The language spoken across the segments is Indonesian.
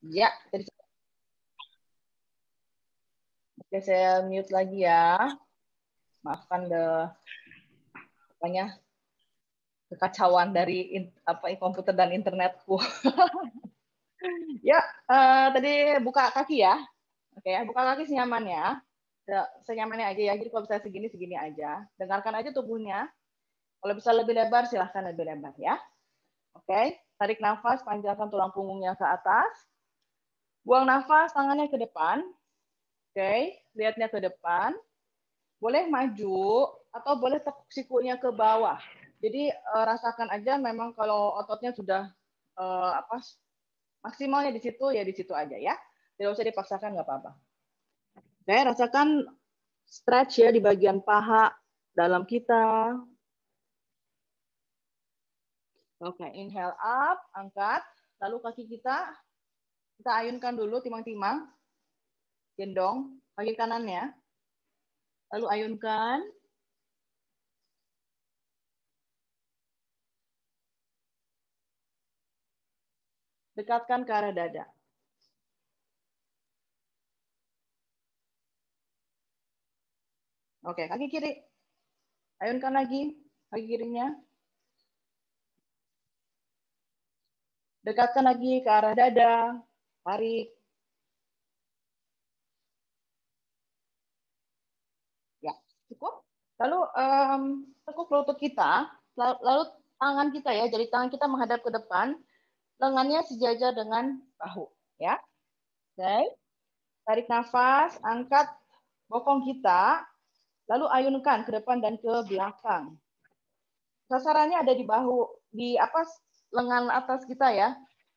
Ya, oke, saya mute lagi ya. Maafkan apanya kekacauan dari komputer dan internetku. Ya, tadi buka kaki ya. Oke ya, buka kaki senyamannya. Senyamannya aja ya. Jadi kalau bisa segini segini aja. Dengarkan aja tubuhnya. Kalau bisa lebih lebar silahkan lebih lebar ya. Oke, tarik nafas, panjangkan tulang punggungnya ke atas. Buang nafas, tangannya ke depan. Oke, lihatnya ke depan. Boleh maju atau boleh tekuk sikunya ke bawah. Jadi rasakan aja memang kalau ototnya sudah apa maksimalnya di situ aja ya. Tidak usah dipaksakan, nggak apa-apa. Oke, rasakan stretch ya di bagian paha dalam kita. Oke, inhale up, angkat. Lalu kaki kita ayunkan dulu timang-timang. Gendong kaki kanannya. Lalu ayunkan. Dekatkan ke arah dada. Oke, kaki kiri. Ayunkan lagi kaki kirinya. Dekatkan lagi ke arah dada. Tarik. Ya, cukup. Lalu tekuk lutut kita. Lalu tangan kita ya. Jadi tangan kita menghadap ke depan. Lengannya sejajar dengan bahu. Ya. Oke. Tarik nafas. Angkat bokong kita. Lalu ayunkan ke depan dan ke belakang. Sasarannya ada di bahu, di apa lengan atas kita ya,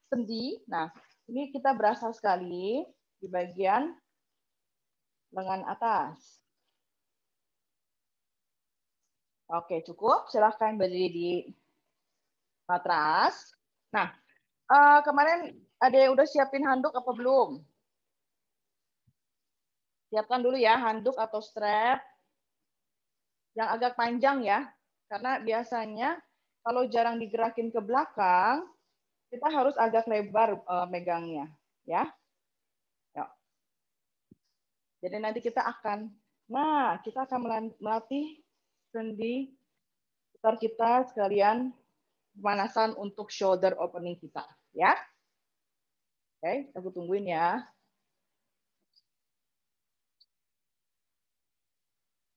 sendi. Nah, ini kita berasa sekali di bagian lengan atas. Oke, cukup. Silahkan berdiri di matras. Nah, kemarin ada yang udah siapin handuk apa belum? Siapkan dulu ya handuk atau strap yang agak panjang ya, karena biasanya kalau jarang digerakin ke belakang, kita harus agak lebar megangnya, ya. Jadi nanti kita akan melatih sendi putar kita sekalian pemanasan untuk shoulder opening kita, ya. Oke, aku tungguin ya.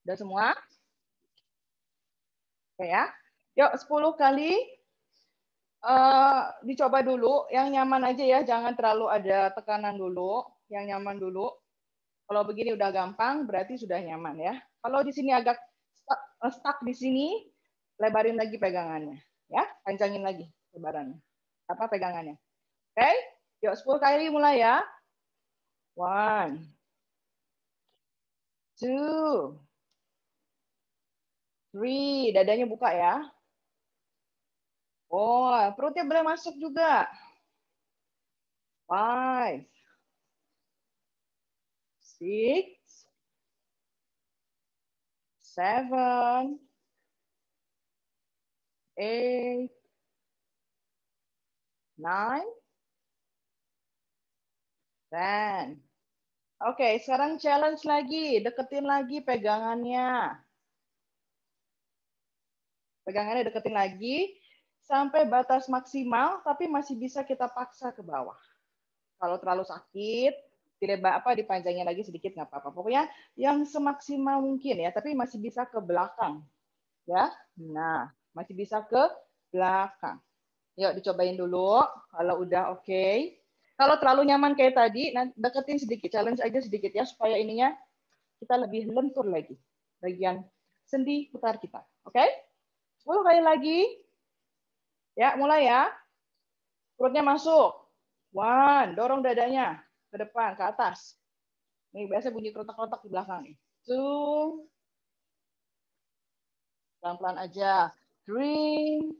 Udah semua? Oke ya. Yuk 10 kali dicoba dulu yang nyaman aja ya, jangan terlalu ada tekanan dulu, yang nyaman dulu. Kalau begini udah gampang, berarti sudah nyaman ya. Kalau di sini agak stuck di sini, lebarin lagi pegangannya, ya, panjangin lagi lebarannya, apa pegangannya. Oke, yuk 10 kali mulai ya. 1, 2, 3, dadanya buka ya. Oh, perutnya boleh masuk juga. 5, 6, 7, 8, 9, 10. Oke, sekarang challenge lagi. Deketin lagi pegangannya. Pegangannya deketin lagi sampai batas maksimal, tapi masih bisa kita paksa ke bawah. Kalau terlalu sakit, dipanjangin lagi sedikit nggak apa-apa. Pokoknya yang semaksimal mungkin ya, tapi masih bisa ke belakang. Ya, nah masih bisa ke belakang. Yuk dicobain dulu. Kalau udah oke. Kalau terlalu nyaman kayak tadi, nanti deketin sedikit, challenge aja sedikit ya supaya ininya kita lebih lentur lagi bagian sendi putar kita. Oke? 10 kali lagi. Ya, mulai ya. Perutnya masuk. 1, dorong dadanya ke depan, ke atas. Nih biasa bunyi kerotak-kerotak di belakang nih. 2, pelan-pelan aja. 3,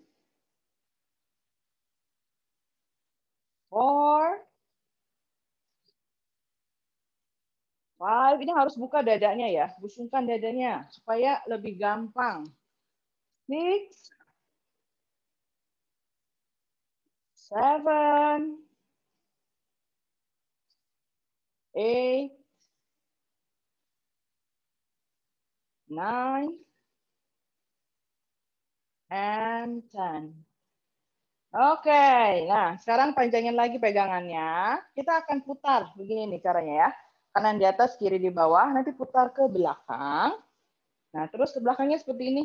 4, 5. Ini harus buka dadanya ya, busungkan dadanya supaya lebih gampang. 6, 7, 8, 9, and 10. Oke, nah sekarang panjangin lagi pegangannya. Kita akan putar begini nih caranya ya. Kanan di atas, kiri di bawah. Nanti putar ke belakang. Nah terus ke belakangnya seperti ini.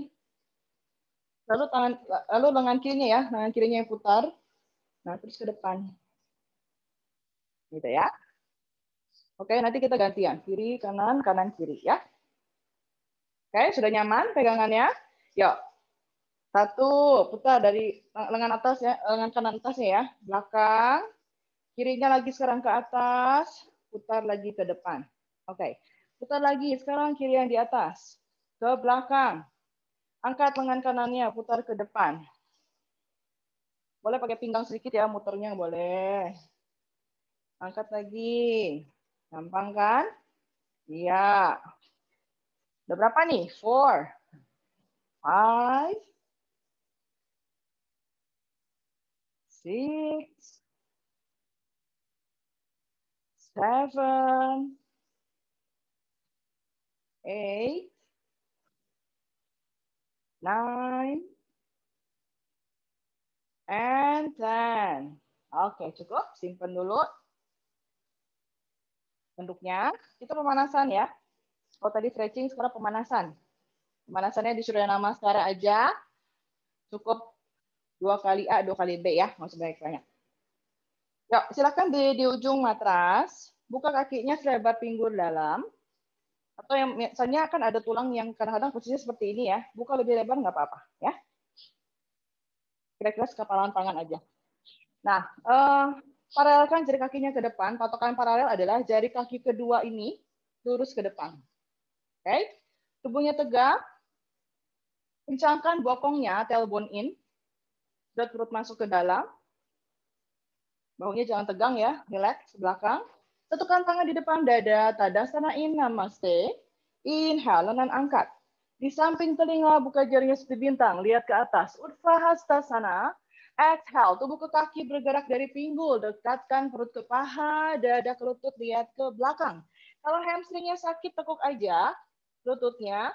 Lalu lengan kirinya ya, lengan kirinya yang putar. Nah terus ke depan, gitu ya. Oke, nanti kita gantian kiri kanan kanan kiri ya. Oke, sudah nyaman pegangannya? Yuk, satu putar dari lengan atas ya, lengan kanan atasnya ya, belakang. Kirinya lagi sekarang ke atas, putar lagi ke depan. Oke, putar lagi sekarang kiri yang di atas, ke belakang. Angkat lengan kanannya, putar ke depan. Boleh pakai pinggang sedikit ya, muternya boleh. Angkat lagi. Gampang kan? Iya. Udah berapa nih? 4, 5, 6, 7, 8, 9, and 10. Oke, cukup. Simpen dulu bentuknya. Kita pemanasan ya. Kalau tadi stretching, sekarang pemanasan. Pemanasannya disuruh nama sekarang aja. Cukup 2 kali A, 2 kali B ya. Nggak usah banyak-banyak. Yuk, silakan di ujung matras. Buka kakinya selebar pinggul dalam. Atau yang misalnya kan ada tulang yang kadang-kadang posisinya seperti ini ya. Buka lebih lebar nggak apa-apa ya. Kira-kira sekapalan tangan aja. Nah, paralelkan jari kakinya ke depan. Patokan paralel adalah jari kaki kedua ini lurus ke depan. Oke? Tubuhnya tegak. Kencangkan bokongnya, tailbone in. Berat perut masuk ke dalam. Bahunya jangan tegang ya, relax ke belakang. Tentukan tangan di depan dada, Tadasana in Namaste. Inhale, lengan angkat. Di samping telinga, buka jarinya seperti bintang, lihat ke atas. Utthahastasana. Exhale, tubuh ke kaki bergerak dari pinggul, dekatkan perut ke paha, dada ke lutut, lihat ke belakang. Kalau hamstringnya sakit, tekuk aja lututnya,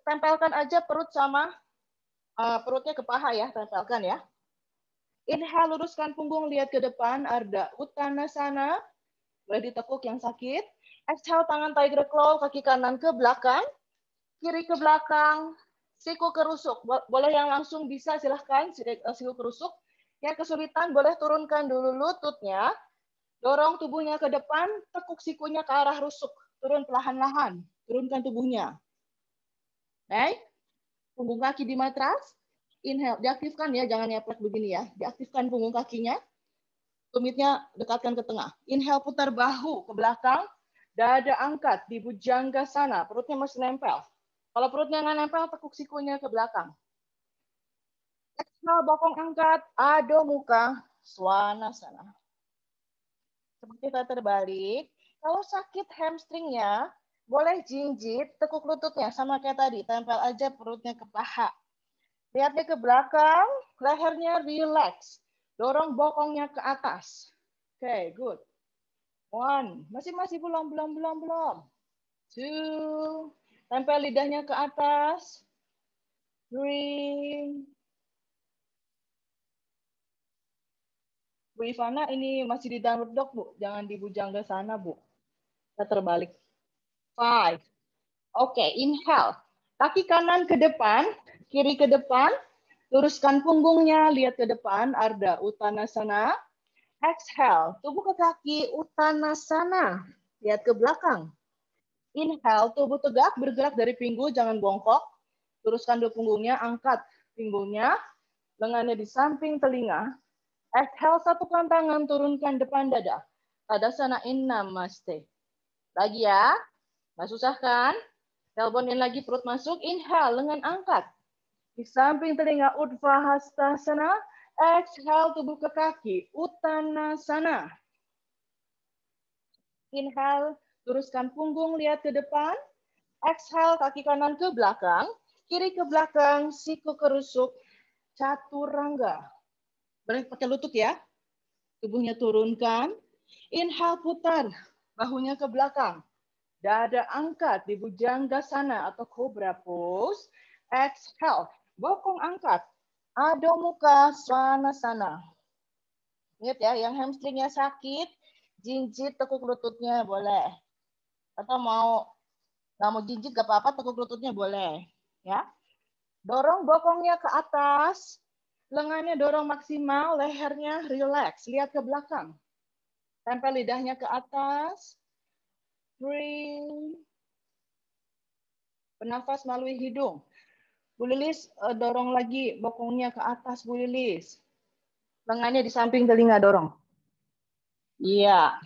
tempelkan aja perut sama perutnya ke paha ya, tempelkan ya. Inhale, luruskan punggung, lihat ke depan, Ardha Uttanasana. Boleh ditekuk yang sakit. Exhale, tangan tiger claw, kaki kanan ke belakang, kiri ke belakang, siku kerusuk. Boleh yang langsung bisa, silahkan siku kerusuk. Yang kesulitan, boleh turunkan dulu lututnya, dorong tubuhnya ke depan, tekuk sikunya ke arah rusuk. Turun perlahan-lahan, turunkan tubuhnya. Baik, punggung kaki di matras. Inhale, diaktifkan ya, jangan nyeplek begini ya. Diaktifkan punggung kakinya. Tumitnya dekatkan ke tengah. Inhale, putar bahu ke belakang. Dada angkat di Bhujanggasana. Perutnya masih nempel. Kalau perutnya nggak nempel, tekuk sikunya ke belakang. Exhale, bokong angkat. Adho Mukha Svanasana. Seperti kita terbalik. Kalau sakit hamstringnya, boleh jinjit, tekuk lututnya. Sama kayak tadi, tempel aja perutnya ke paha. Lihatnya ke belakang, lehernya relax. Dorong bokongnya ke atas. Oke, good. 1, masih belum. 2, tempel lidahnya ke atas. 3, Bu Ivana ini masih di download dok, Bu. Jangan di Bhujanggasana, Bu. Kita terbalik. 5. Oke, inhale. Kaki kanan ke depan, kiri ke depan. Luruskan punggungnya, lihat ke depan. Ardha Uttanasana. Exhale, tubuh ke kaki, Uttanasana. Lihat ke belakang. Inhale, tubuh tegak, bergerak dari pinggul, jangan bongkok. Luruskan dua punggungnya, angkat pinggulnya. Lengannya di samping telinga. Exhale, satukan tangan, turunkan depan dada. Tadasana in Namaste. Lagi ya, nggak susah kan? Tailbone in lagi, perut masuk. Inhale, lengan angkat. Di samping telinga, Utthahastasana. Exhale, tubuh ke kaki, Uttanasana. Inhale, luruskan punggung, lihat ke depan. Exhale, kaki kanan ke belakang. Kiri ke belakang, siku kerusuk. Chaturanga. Boleh pakai lutut ya. Tubuhnya turunkan. Inhale, putar. bahunya ke belakang. Dada angkat di Bhujangasana atau Cobra Pose. Exhale, bokong angkat. Adho Mukha Svanasana. Ingat ya, yang hamstringnya sakit, jinjit tekuk lututnya boleh. Atau nggak mau jinjit gak apa-apa, tekuk lututnya boleh. Ya, dorong bokongnya ke atas, lengannya dorong maksimal, lehernya relax, lihat ke belakang. Tempel lidahnya ke atas. Breathe. Bernafas melalui hidung. Bu Lilis, dorong lagi bokongnya ke atas, Bu Lilis. Lengannya di samping telinga dorong. Iya.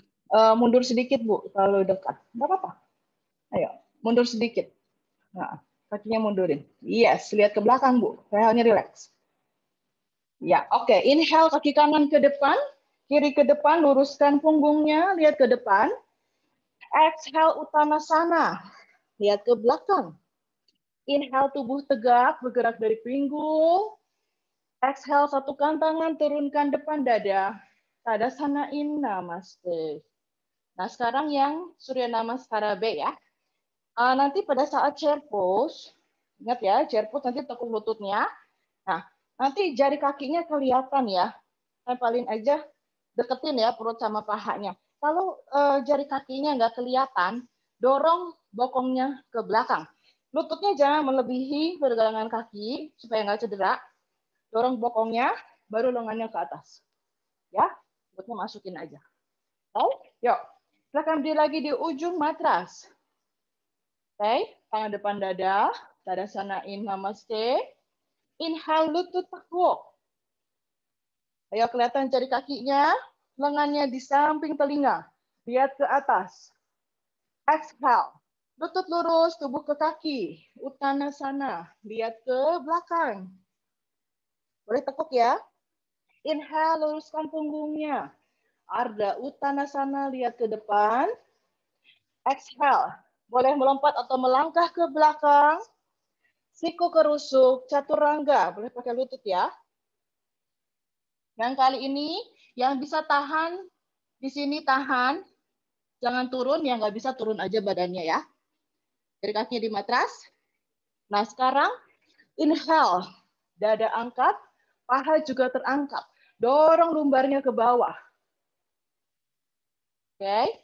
Mundur sedikit, Bu, kalau dekat. Nggak apa-apa. Ayo, mundur sedikit. Nah, kakinya mundurin. Yes, lihat ke belakang, Bu. Lehernya relax. Ya, oke. Inhale, kaki kanan ke depan. Kiri ke depan, luruskan punggungnya. Lihat ke depan. Exhale, Uttanasana. Lihat ke belakang. Inhale, tubuh tegak, bergerak dari pinggul. Exhale, satukan tangan, turunkan depan dada. Tadasana-in, namaste. Nah, sekarang yang Surya Namaskara B ya. Nanti pada saat chair pose, ingat ya, chair pose nanti tekuk lututnya. Nah, nanti jari kakinya kelihatan ya. Tempelin aja, deketin ya perut sama pahanya. Kalau jari kakinya nggak kelihatan, dorong bokongnya ke belakang. Lututnya jangan melebihi pergelangan kaki supaya nggak cedera. Dorong bokongnya, baru lengannya ke atas. Ya, lututnya masukin aja. Oke, yuk. Silakan berdiri lagi di ujung matras. Oke, tangan depan dada. Tadasana-in, namaste. Inhale, lutut tekuk. Ayo kelihatan jari kakinya, lengannya di samping telinga. Lihat ke atas. Exhale. Lutut lurus, tubuh ke kaki. Uttanasana. Lihat ke belakang. Boleh tekuk ya. Inhale, luruskan punggungnya. Ardha Uttanasana, lihat ke depan. Exhale. Boleh melompat atau melangkah ke belakang. Siku kerusuk, chaturanga. Boleh pakai lutut ya. Yang kali ini, yang bisa tahan, di sini tahan. Jangan turun, yang nggak bisa turun aja badannya ya. Dari kakinya di matras. Nah sekarang, inhale. Dada angkat, paha juga terangkat. Dorong lumbarnya ke bawah. Oke.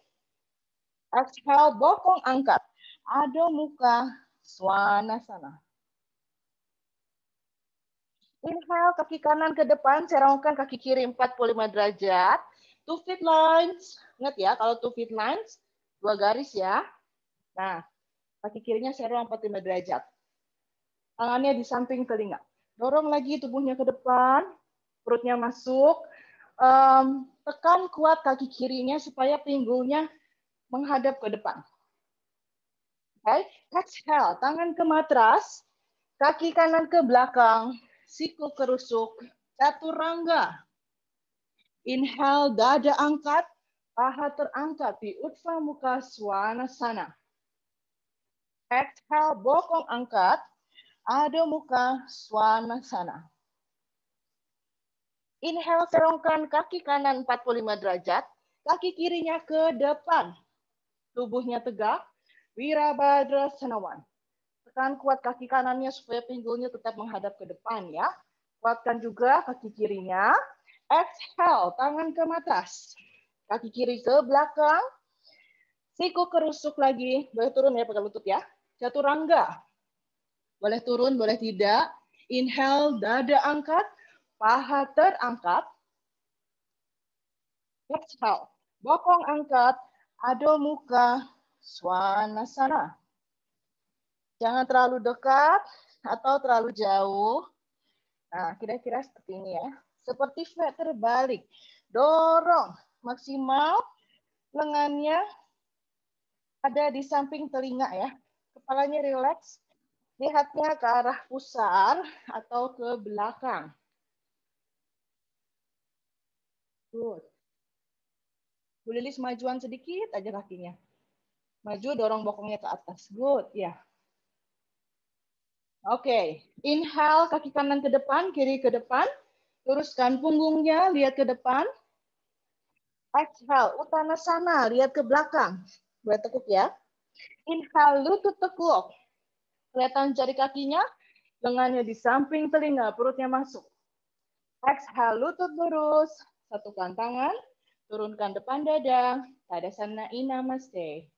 Exhale, bokong angkat. Adho Mukha Svanasana. Inhale, kaki kanan ke depan, serongkan kaki kiri 45 derajat. 2 feet lines. Ingat ya, kalau 2 feet lines, 2 garis ya. Nah, kaki kirinya serong 45 derajat. Tangannya di samping telinga. Dorong lagi tubuhnya ke depan, perutnya masuk. Tekan kuat kaki kirinya supaya pinggulnya menghadap ke depan. Okay. Exhale, tangan ke matras, kaki kanan ke belakang, siku kerusuk, chaturanga. Inhale, dada angkat, paha terangkat di Utva Mukha Svanasana. Exhale, bokong angkat, Adho Mukha Svanasana. Inhale, serongkan kaki kanan 45 derajat, kaki kirinya ke depan. Tubuhnya tegak, Virabhadrasana. Tekan kuat kaki kanannya supaya pinggulnya tetap menghadap ke depan ya. Kuatkan juga kaki kirinya. Exhale, tangan ke matras. Kaki kiri ke belakang. Siku kerusuk lagi. Boleh turun ya pakai lutut ya. Chaturanga. Boleh turun, boleh tidak. Inhale, dada angkat. Paha terangkat. Exhale, bokong angkat. Adho Mukha Svanasana. Jangan terlalu dekat atau terlalu jauh. Nah, kira-kira seperti ini ya. Seperti flat terbalik. Dorong maksimal, lengannya ada di samping telinga ya. Kepalanya rileks. Lihatnya ke arah pusar atau ke belakang. Good. Bu Lilis majuan sedikit aja kakinya. Maju, dorong bokongnya ke atas. Good, ya. Oke, inhale kaki kanan ke depan, kiri ke depan. Luruskan punggungnya, lihat ke depan. Exhale, Uttanasana, lihat ke belakang. Boleh tekuk ya. Inhale, lutut tekuk. Kelihatan jari kakinya, lengannya di samping telinga, perutnya masuk. Exhale, lutut lurus. Satukan tangan, turunkan depan dada. Tadasana Namaste.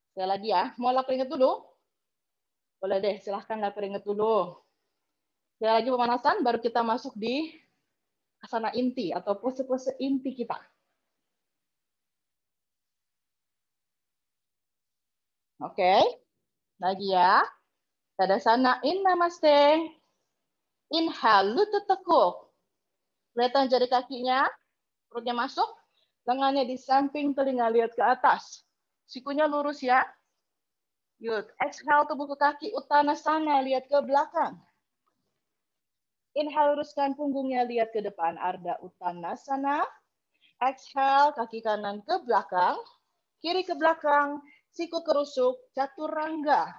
Sekali lagi ya, mau lap keringet dulu? Boleh deh, silahkan lap keringet dulu. Sekali lagi pemanasan, baru kita masuk di asana inti atau pose-pose inti kita. Oke, lagi ya. Tadasana Namaste. Inhale, lutut tekuk. Kelihatan jari kakinya, perutnya masuk, lengannya di samping telinga, lihat ke atas. Sikunya lurus ya. Good. Exhale, tubuh ke kaki, Uttanasana, lihat ke belakang. Inhale, luruskan punggungnya, lihat ke depan, Ardha Uttanasana. Exhale, kaki kanan ke belakang, kiri ke belakang, siku kerusuk, Chaturanga.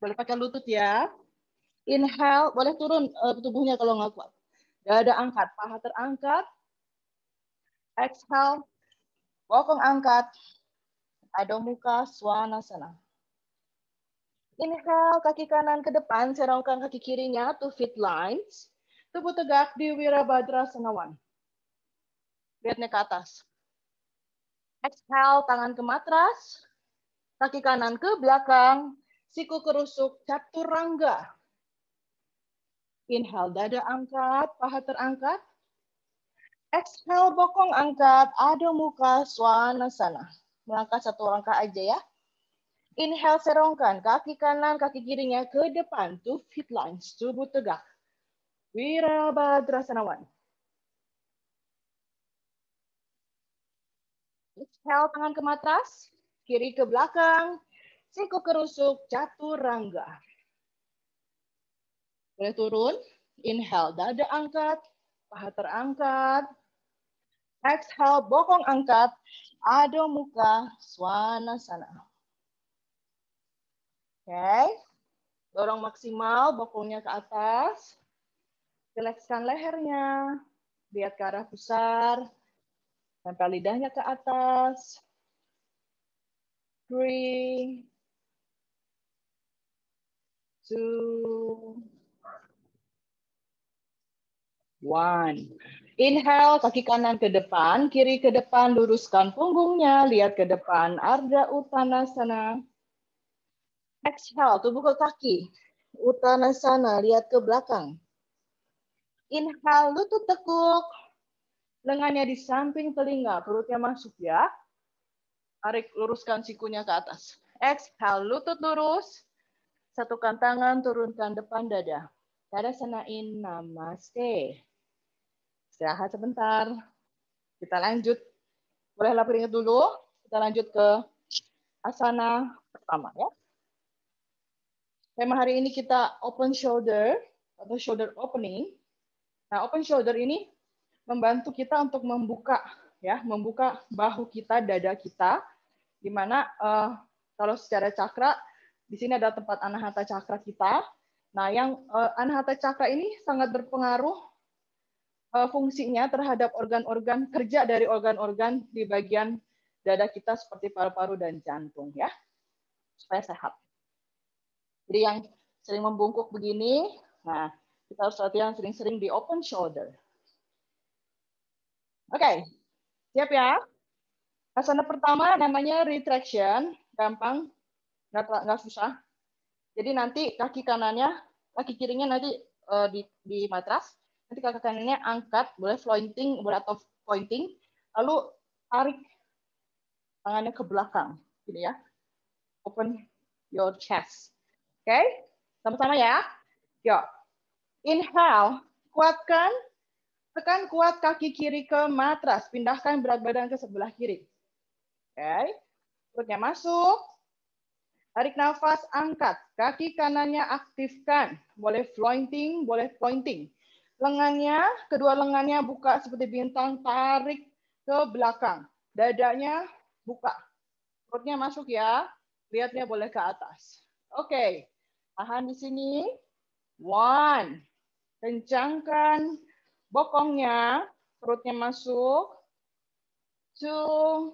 Boleh pakai lutut ya. Inhale, boleh turun tubuhnya kalau nggak kuat. Dada angkat, paha terangkat. Exhale, bokong angkat. Adho Mukha Svanasana. Inhale, kaki kanan ke depan, serongkan kaki kirinya, 2 feet lines. Tubuh tegak di Wirabhadrasana 1. Lihatnya ke atas. Exhale, tangan ke matras. Kaki kanan ke belakang. Siku kerusuk, Chaturanga. Inhale, dada angkat, paha terangkat. Exhale, bokong angkat, Adho Mukha Svanasana. Melangkah 1 langkah aja ya. Inhale, serongkan kaki kanan, kaki kirinya ke depan. 2 feet lines, tubuh tegak. Wirabhadrasana 1. Exhale, tangan ke matras, kiri ke belakang, siku kerusuk, Chaturanga. Boleh turun. Inhale, dada angkat, paha terangkat. Exhale, bokong angkat, Adho Mukha Svanasana. Oke. Dorong maksimal, bokongnya ke atas. Rilekskan lehernya. Lihat ke arah pusar. Tempel lidahnya ke atas. 3, 2, 1. Inhale, kaki kanan ke depan, kiri ke depan, luruskan punggungnya, lihat ke depan, Ardha Uttanasana. Exhale, tubuh ke kaki, Uttanasana, lihat ke belakang. Inhale, lutut tekuk, lengannya di samping telinga, perutnya masuk ya. Tarik, luruskan sikunya ke atas. Exhale, lutut lurus, satukan tangan, turunkan depan dada. Tadasana Namaste. Istirahat sebentar. Kita lanjut. Boleh lap keringat dulu. Kita lanjut ke asana pertama ya. Tema hari ini kita open shoulder atau shoulder opening. Nah, open shoulder ini membantu kita untuk membuka bahu kita, dada kita, di mana kalau secara cakra di sini ada tempat anahata cakra kita. Nah, yang anahata cakra ini sangat berpengaruh fungsinya terhadap organ-organ kerja dari organ-organ di bagian dada kita seperti paru-paru dan jantung ya, supaya sehat. Jadi yang sering membungkuk begini, nah kita harus latihan sering-sering di open shoulder. Oke, siap ya? Asana pertama namanya retraction, gampang, nggak susah. Jadi nanti kaki kanannya, kaki kirinya nanti di matras, nanti kaki kanannya angkat, boleh floating, boleh atau pointing, lalu tarik tangannya ke belakang, gitu ya. Open your chest. Oke, sama-sama ya. Yuk, inhale, kuatkan, tekan kuat kaki kiri ke matras, pindahkan berat badan ke sebelah kiri. Oke, perutnya masuk. Tarik nafas, angkat. Kaki kanannya aktifkan. Boleh floating, boleh pointing. Lengannya, kedua lengannya buka seperti bintang, tarik ke belakang. Dadanya buka. Perutnya masuk ya. Lihatnya boleh ke atas. Oke. Tahan di sini. 1. Kencangkan bokongnya. Perutnya masuk. 2.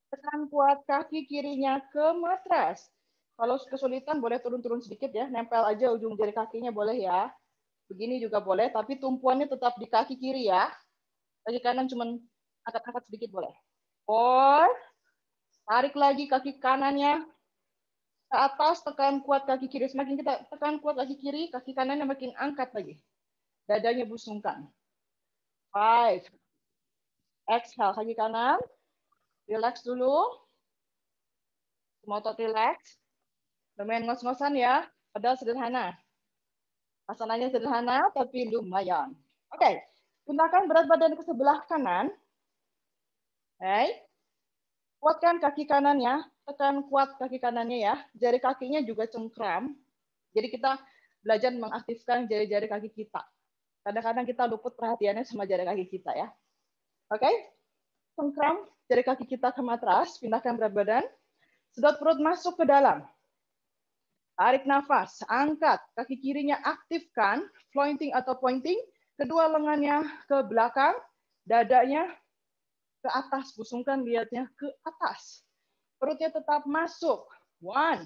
Tekan kuat kaki kirinya ke matras. Kalau kesulitan boleh turun-turun sedikit ya. Nempel aja ujung jari kakinya boleh ya. Begini juga boleh, tapi tumpuannya tetap di kaki kiri ya. Kaki kanan cuman angkat-angkat sedikit boleh. 4. Tarik lagi kaki kanannya ke atas, tekan kuat kaki kiri. Semakin kita tekan kuat kaki kiri, kaki kanannya makin angkat lagi. Dadanya busungkan. 5. Exhale, kaki kanan. Relax dulu. Semua otot relax. Bermain ngos-ngosan ya. Padahal sederhana. Asananya sederhana, tapi lumayan. Oke. Gunakan berat badan ke sebelah kanan. Oke. Kuatkan kaki kanannya. Tekan kuat kaki kanannya ya. Jari kakinya juga cengkram. Jadi kita belajar mengaktifkan jari-jari kaki kita. Kadang-kadang kita luput perhatiannya sama jari kaki kita ya. Oke? Cengkram jari kaki kita ke matras, pindahkan berat badan. Sedot perut masuk ke dalam. Tarik nafas, angkat kaki kirinya, aktifkan pointing atau pointing. Kedua lengannya ke belakang, dadanya ke atas, busungkan lihatnya ke atas. Perutnya tetap masuk. 1.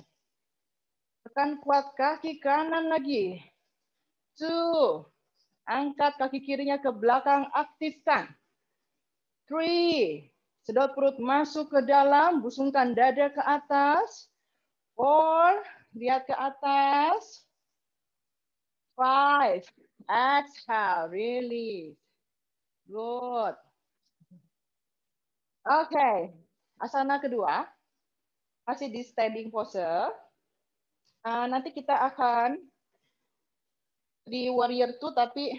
Tekan kuat kaki kanan lagi. 2. Angkat kaki kirinya ke belakang, aktifkan. 3. Sedot perut masuk ke dalam, busungkan dada ke atas. 4. Lihat ke atas. 5. Exhale, release. Good. Oke. Asana kedua. Masih di standing pose. Nanti kita akan di warrior 2 tapi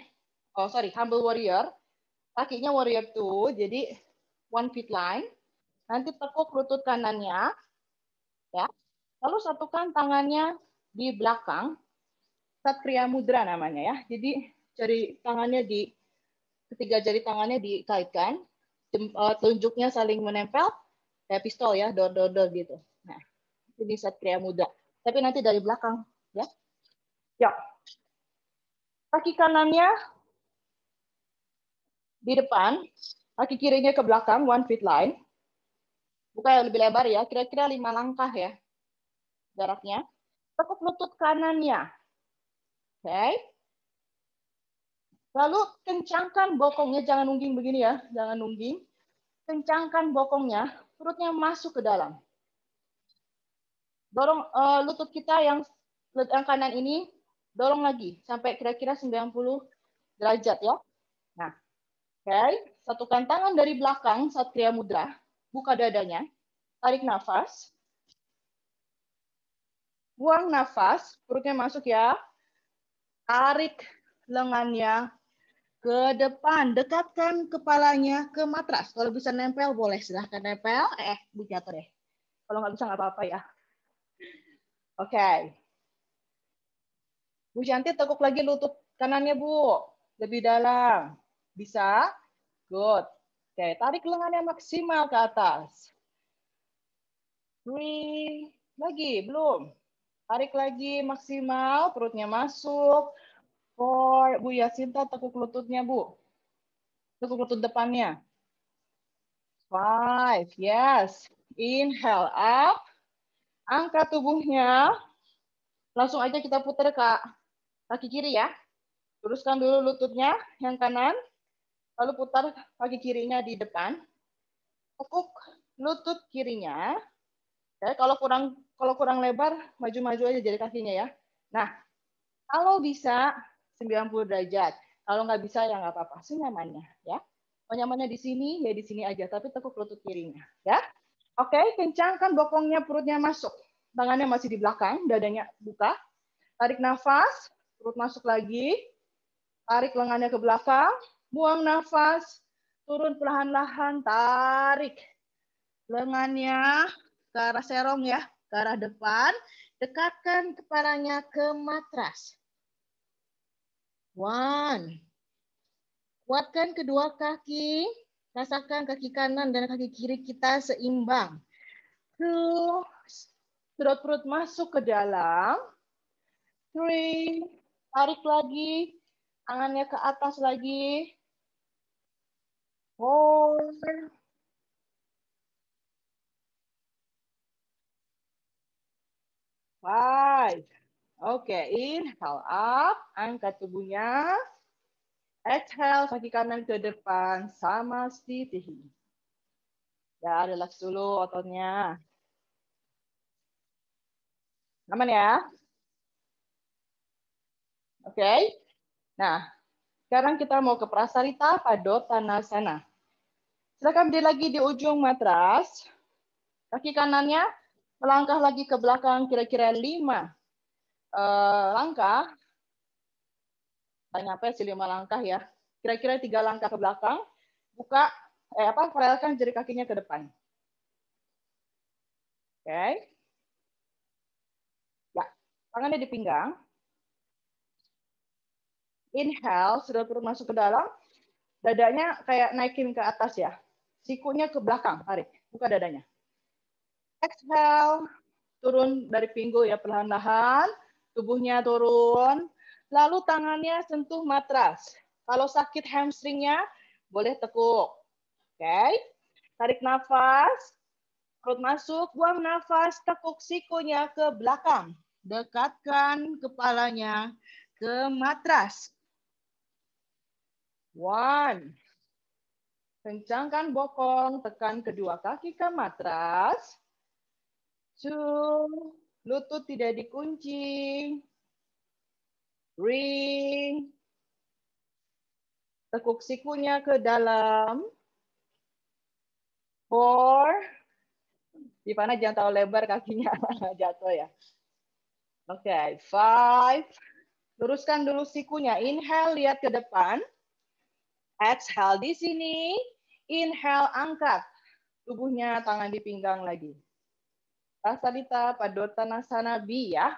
humble warrior. Kakinya warrior 2, jadi 1 feet line. Nanti tekuk lutut kanannya, ya. Lalu satukan tangannya di belakang, Satria Mudra namanya ya. Jadi ketiga jari tangannya dikaitkan, telunjuknya saling menempel, kayak pistol ya, dor gitu. Nah, ini Satria Mudra. Tapi nanti dari belakang, ya. Ya. Kaki kanannya di depan, kaki kirinya ke belakang, 1 feet line. Buka yang lebih lebar ya, kira-kira 5 langkah ya jaraknya. Tekuk lutut kanannya. Oke. Lalu kencangkan bokongnya, jangan nungging begini ya, jangan nungging. Kencangkan bokongnya, perutnya masuk ke dalam. Dorong lutut kita yang kanan ini, dorong lagi sampai kira-kira 90 derajat ya. Nah, oke. Satukan tangan dari belakang, Satria Mudra. Buka dadanya, tarik nafas. Buang nafas, perutnya masuk ya. Tarik lengannya ke depan, dekatkan kepalanya ke matras. Kalau bisa nempel boleh, silahkan nempel. Bu jatuh deh. Kalau nggak bisa nggak apa-apa ya. Oke. Bu Shanti tekuk lagi lutut kanannya Bu, lebih dalam. Bisa? Good. Oke, tarik lengannya maksimal ke atas. 3, lagi belum. Tarik lagi maksimal, perutnya masuk. 4, Bu Yasinta tekuk lututnya Bu. Tekuk lutut depannya. 5, yes. Inhale up. Angkat tubuhnya. Langsung aja kita putar ke kaki kiri ya. Luruskan dulu lututnya yang kanan. Lalu putar kaki kirinya di depan. Tekuk lutut kirinya. Ya, kalau kurang lebar, maju-maju aja jadi kakinya ya. Nah, kalau bisa 90 derajat. Kalau nggak bisa ya nggak apa-apa, senyamannya ya. Kalau nyamannya di sini ya di sini aja, tapi tekuk lutut kirinya ya. Oke, kencangkan bokongnya, perutnya masuk. Tangannya masih di belakang, dadanya buka. Tarik nafas, perut masuk lagi. Tarik lengannya ke belakang, buang nafas, turun perlahan-lahan, tarik lengannya ke arah serong ya, ke arah depan. Dekatkan kepalanya ke matras. 1. Kuatkan kedua kaki. Rasakan kaki kanan dan kaki kiri kita seimbang. 2. Sedot perut masuk ke dalam. 3. Tarik lagi. Tangannya ke atas lagi. 4. 5. Oke, inhale up, angkat tubuhnya. Exhale, kaki kanan ke depan, sama seperti. Ya, relax dulu ototnya. Aman ya? Oke. Nah, sekarang kita mau ke Prasarita Padottanasana. Silakan berdiri lagi di ujung matras. Kaki kanannya melangkah lagi ke belakang kira-kira 5 langkah. Tak nyampe sih 5 langkah ya. Kira-kira 3 langkah ke belakang. Buka, paralelkan jari kakinya ke depan. Oke. Ya, tangannya di pinggang. Inhale, sudah perut masuk ke dalam. Dadanya kayak naikin ke atas ya. Sikunya ke belakang, tarik. Buka dadanya. Exhale, turun dari pinggul ya perlahan-lahan. Tubuhnya turun. Lalu tangannya sentuh matras. Kalau sakit hamstringnya, boleh tekuk. Oke. Tarik nafas. Perut masuk, buang nafas, tekuk sikunya ke belakang. Dekatkan kepalanya ke matras. 1. Kencangkan bokong, tekan kedua kaki ke matras. 2. Lutut tidak dikunci. 3. Tekuk sikunya ke dalam. 4. Ivana jangan terlalu lebar kakinya, jatuh ya. Oke, 5. Luruskan dulu sikunya. Inhale, lihat ke depan. Exhale di sini. Inhale, angkat. Tubuhnya, tangan di pinggang lagi. Prasarita Padottanasana B ya.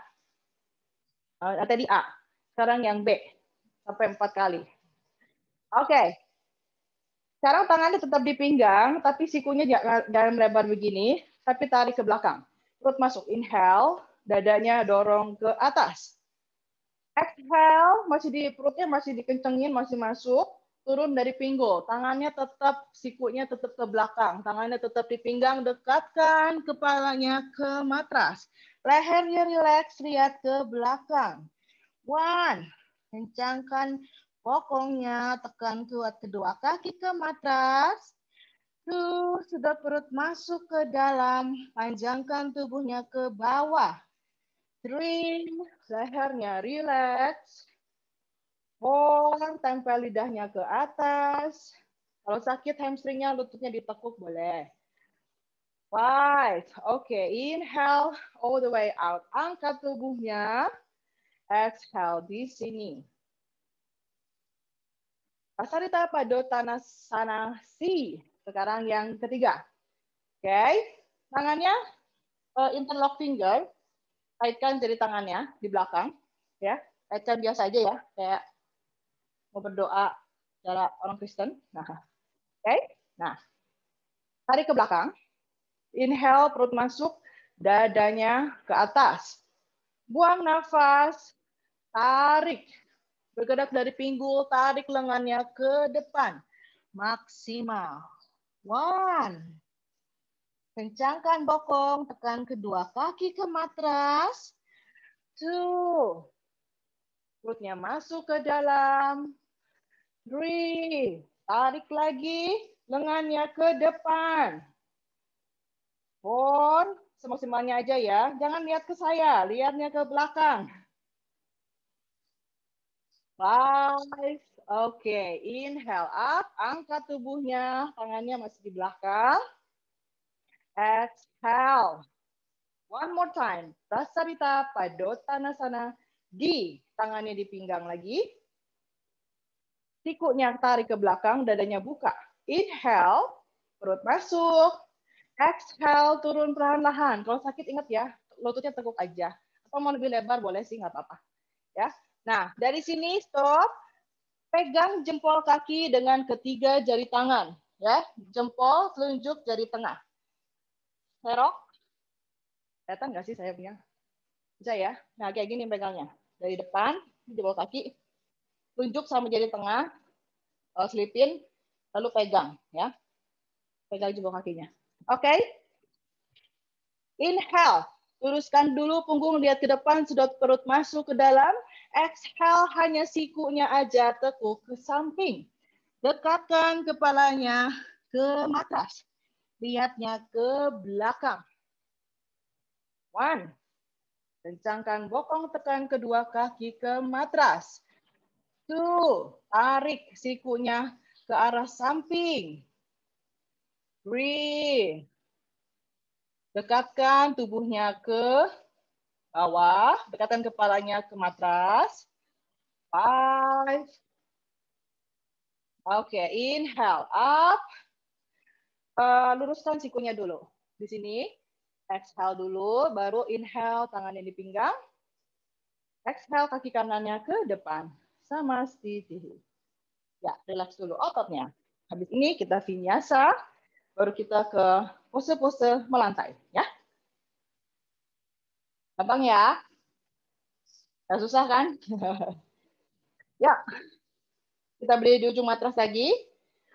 Tadi A. Sekarang yang B. Sampai 4 kali. Oke. Sekarang tangannya tetap di pinggang, tapi sikunya jangan lebar begini, tapi tarik ke belakang. Perut masuk. Inhale. Dadanya dorong ke atas. Exhale, masih di perutnya masih dikencengin, masih masuk. Turun dari pinggul. Tangannya tetap, sikunya tetap ke belakang. Tangannya tetap di pinggang, dekatkan kepalanya ke matras. Lehernya rileks, lihat ke belakang. 1. Kencangkan bokongnya, tekan kuat kedua kaki ke matras. 2. Sudah perut masuk ke dalam, panjangkan tubuhnya ke bawah. 3. Lehernya rileks. 4. Tempel lidahnya ke atas. Kalau sakit hamstringnya, lututnya ditekuk boleh. 5. Oke, inhale all the way out. Angkat tubuhnya. Exhale di sini. Prasarita Padottanasana C. Sekarang yang ketiga. Oke, tangannya interlock finger. Kaitkan jari tangannya di belakang. Ya, kaitkan biasa aja ya, kayak mau berdoa cara orang Kristen. Nah, oke. Nah, tarik ke belakang. Inhale, perut masuk, dadanya ke atas. Buang nafas, tarik. Bergerak dari pinggul, tarik lengannya ke depan. Maksimal. 1. Kencangkan bokong, tekan kedua kaki ke matras. 2. Perutnya masuk ke dalam. 3. Tarik lagi, lengannya ke depan. 4. Semaksimalnya aja ya. Jangan lihat ke saya, lihatnya ke belakang. 5. Oke, inhale up, angkat tubuhnya, tangannya masih di belakang. Exhale. One more time. Prasarita Padottanasana D. Tangannya di pinggang lagi. Sikunya tarik ke belakang, dadanya buka. Inhale, perut masuk. Exhale, turun perlahan-lahan. Kalau sakit ingat ya, lututnya teguk aja. Atau mau lebih lebar boleh sih, nggak apa-apa. Ya. Nah, dari sini stop. Pegang jempol kaki dengan ketiga jari tangan. Ya, jempol, telunjuk, jari tengah. Serok. Kelihatan nggak sih saya punya? Bisa ya? Nah, kayak gini pegangnya. Dari depan, jempol kaki, tunjuk sama jari tengah, selipin, lalu pegang. Ya, pegang jempol kakinya. Oke? Inhale. Luruskan dulu punggung, lihat ke depan, sedot perut masuk ke dalam. Exhale, hanya sikunya aja tekuk ke samping. Dekatkan kepalanya ke matras. Lihatnya ke belakang. 1. Kencangkan bokong, tekan kedua kaki ke matras. 2. Tarik sikunya ke arah samping. 3. Dekatkan tubuhnya ke bawah, dekatkan kepalanya ke matras. 5. Oke, inhale up. Luruskan sikunya dulu. Di sini, exhale dulu, baru inhale tangannya di pinggang. Exhale kaki kanannya ke depan. Sama seperti. Ya, relax dulu ototnya. Habis ini kita vinyasa, baru kita ke pose-pose melantai. Ya, gampang ya? Gak susah kan? Ya, kita berdiri di ujung matras lagi.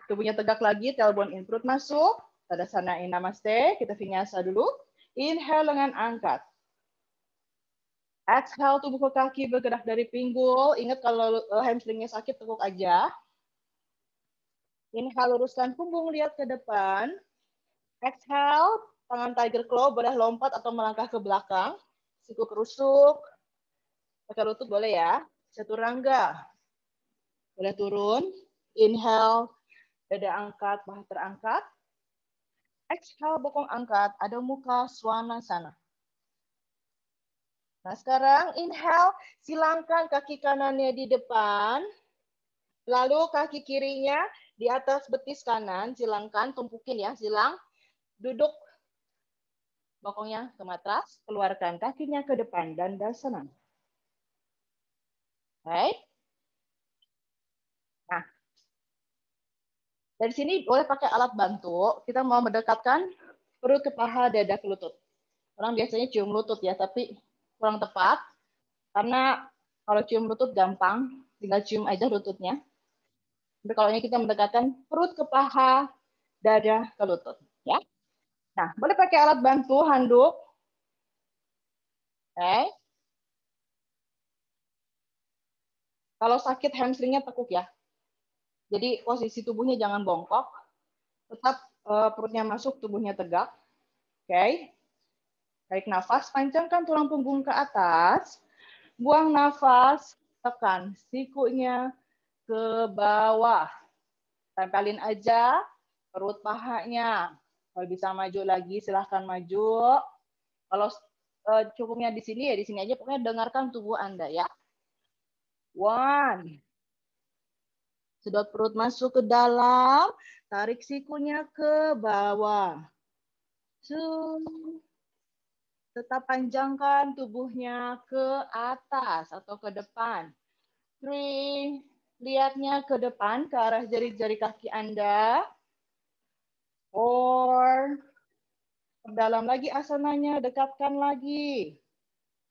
Tubuhnya tegak lagi, tailbone in, perut masuk. Tadasana in, namaste. Kita vinyasa dulu. Inhale, lengan angkat. Exhale, tubuh ke kaki bergerak dari pinggul. Ingat kalau hamstringnya sakit, tekuk aja. Inhale, luruskan punggung, lihat ke depan. Exhale, tangan tiger claw, boleh lompat atau melangkah ke belakang. Siku kerusuk. Pakai lutut boleh ya. Chaturanga. Boleh turun. Inhale, dada angkat, paha terangkat. Exhale, bokong angkat, ada muka swanasana. Nah, sekarang inhale, silangkan kaki kanannya di depan. Lalu kaki kirinya di atas betis kanan, silangkan, tumpukin ya, silang. Duduk bokongnya ke matras, keluarkan kakinya ke depan, dandasana. Baik. Nah, dari sini boleh pakai alat bantu. Kita mau mendekatkan perut ke paha, dada ke lutut. Orang biasanya cium lutut ya, tapi kurang tepat. Karena kalau cium lutut gampang, tinggal cium aja lututnya. Tapi kalau ini kita mendekatkan perut ke paha, dada ke lutut. Ya. Nah, boleh pakai alat bantu, handuk. Okay. Kalau sakit hamstringnya tekuk ya. Jadi posisi tubuhnya jangan bongkok. Tetap perutnya masuk, tubuhnya tegak. Oke. Okay. Tarik nafas, panjangkan tulang punggung ke atas. Buang nafas, tekan sikunya ke bawah. Tempelin aja perut pahanya. Kalau bisa maju lagi, silahkan maju. Kalau cukupnya di sini ya di sini aja. Pokoknya dengarkan tubuh Anda ya. 1. Sedot perut masuk ke dalam. Tarik sikunya ke bawah. 2. Tetap panjangkan tubuhnya ke atas atau ke depan. 3. Lihatnya ke depan, ke arah jari-jari kaki Anda. 4. Perdalam lagi asananya, dekatkan lagi.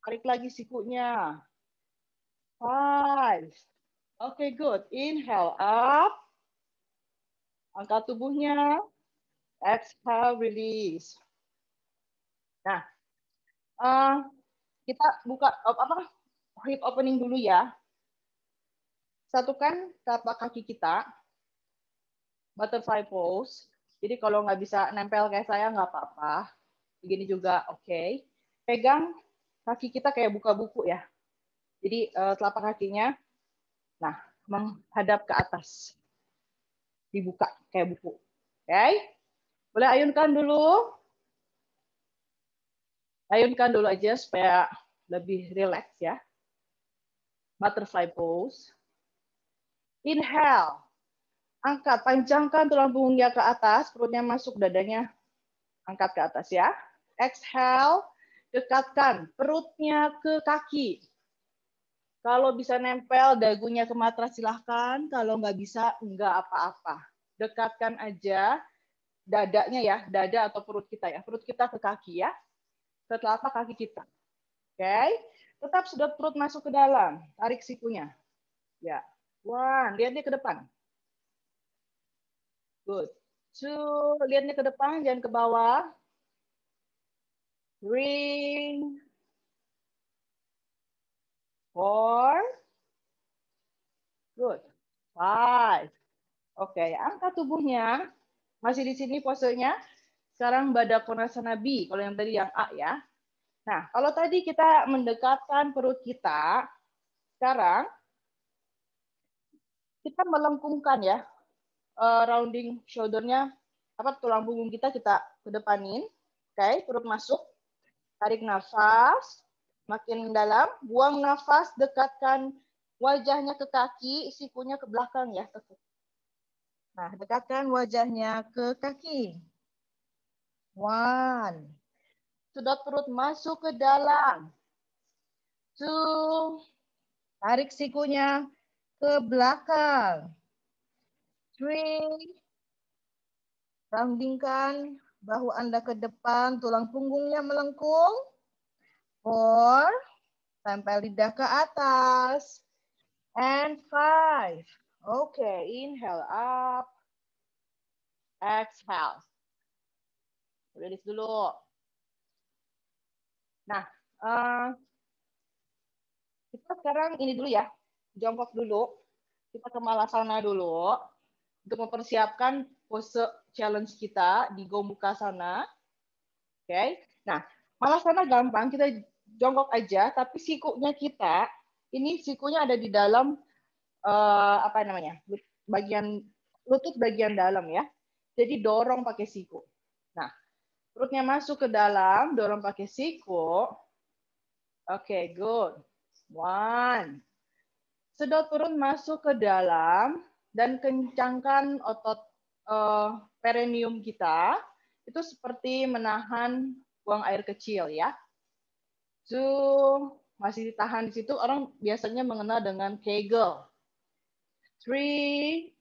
Tarik lagi sikunya. 5. Oke, good. Inhale up. Angkat tubuhnya. Exhale, release. Nah, kita buka hip opening dulu ya. Satukan tapak kaki kita. Butterfly pose. Jadi kalau nggak bisa nempel kayak saya, nggak apa-apa. Begini juga oke. Okay. Pegang kaki kita kayak buka buku ya. Jadi telapak kakinya, nah, menghadap ke atas. Dibuka kayak buku. Oke. Okay. Boleh ayunkan dulu. Ayunkan dulu aja supaya lebih rileks ya. Butterfly pose. Inhale. Angkat, panjangkan tulang punggungnya ke atas, perutnya masuk, dadanya angkat ke atas ya. Exhale, dekatkan perutnya ke kaki. Kalau bisa nempel dagunya ke matras silahkan, kalau nggak bisa nggak apa-apa. Dekatkan aja dadanya ya, dada atau perut kita ya. Perut kita ke kaki ya, ke telapak kaki kita. Oke, tetap sedot perut masuk ke dalam, tarik sikunya. Ya, 1, lihat dia ke depan. Good. 2, lihatnya ke depan, jangan ke bawah. 3, 4, good, 5. Oke, angkat tubuhnya. Masih di sini posenya. Sekarang Baddha Konasana B, kalau yang tadi yang A ya. Nah, kalau tadi kita mendekatkan perut kita, sekarang kita melengkungkan ya, rounding shoulder-nya, tulang punggung kita ke depanin. Oke, perut masuk, tarik nafas, makin dalam, buang nafas, dekatkan wajahnya ke kaki, sikunya ke belakang ya. Nah, dekatkan wajahnya ke kaki. 1. Sedot perut masuk ke dalam. 2. Tarik sikunya ke belakang. 3. Roundingkan bahu Anda ke depan, tulang punggungnya melengkung. 4. Tempel lidah ke atas. And 5. Oke, inhale up. Exhale. Release dulu. Nah, kita sekarang ini dulu ya. Jongkok dulu. Kita ke Malasana dulu. Untuk mempersiapkan pose challenge kita di Gomukhasana. Oke. Nah, Malasana gampang. Kita jongkok aja. Tapi sikunya kita, ini sikunya ada di dalam, bagian lutut bagian dalam ya. Jadi dorong pakai siku. Nah, perutnya masuk ke dalam, dorong pakai siku. Oke, good. 1. Sedot perut masuk ke dalam dan kencangkan otot perineum kita. Itu seperti menahan buang air kecil ya. 2. Masih ditahan di situ, orang biasanya mengenal dengan Kegel. 3.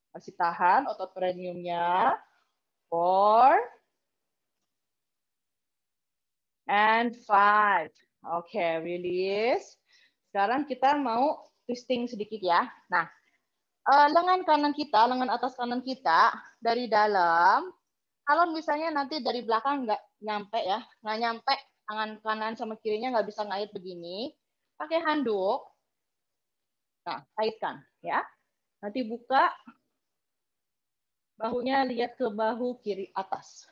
Masih tahan otot perineumnya. 4. And 5. Oke, release. Sekarang kita mau twisting sedikit ya. Nah, lengan kanan kita, lengan atas kanan kita dari dalam. Kalau misalnya nanti dari belakang nggak nyampe ya, nggak nyampe tangan kanan sama kirinya nggak bisa ngait begini, pakai handuk. Nah, kaitkan ya. Nanti buka bahunya, lihat ke bahu kiri atas.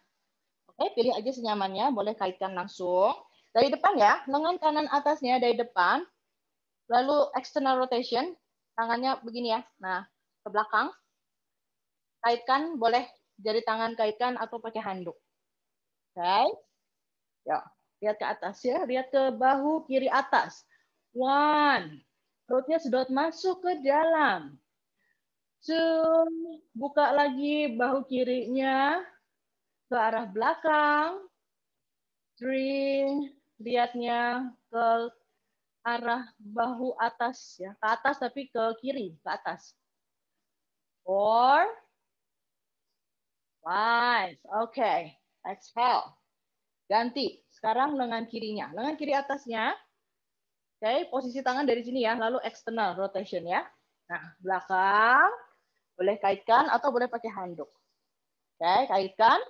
Oke, pilih aja senyamannya, boleh kaitkan langsung. Dari depan ya, lengan kanan atasnya dari depan, lalu external rotation, tangannya begini ya. Nah, ke belakang, kaitkan, boleh jari tangan kaitkan atau pakai handuk. Oke, ya, lihat ke atas ya, lihat ke bahu kiri atas. 1. Perutnya sedot masuk ke dalam. 2. Buka lagi bahu kirinya ke arah belakang. 3. Lihatnya ke arah bahu atas ya, ke atas tapi ke kiri, ke atas. 4. 5. Oke, exhale. Ganti. Sekarang lengan kirinya. Lengan kiri atasnya. Oke, posisi tangan dari sini ya, lalu external rotation ya. Nah, belakang. Boleh kaitkan atau boleh pakai handuk. Oke, kaitkan.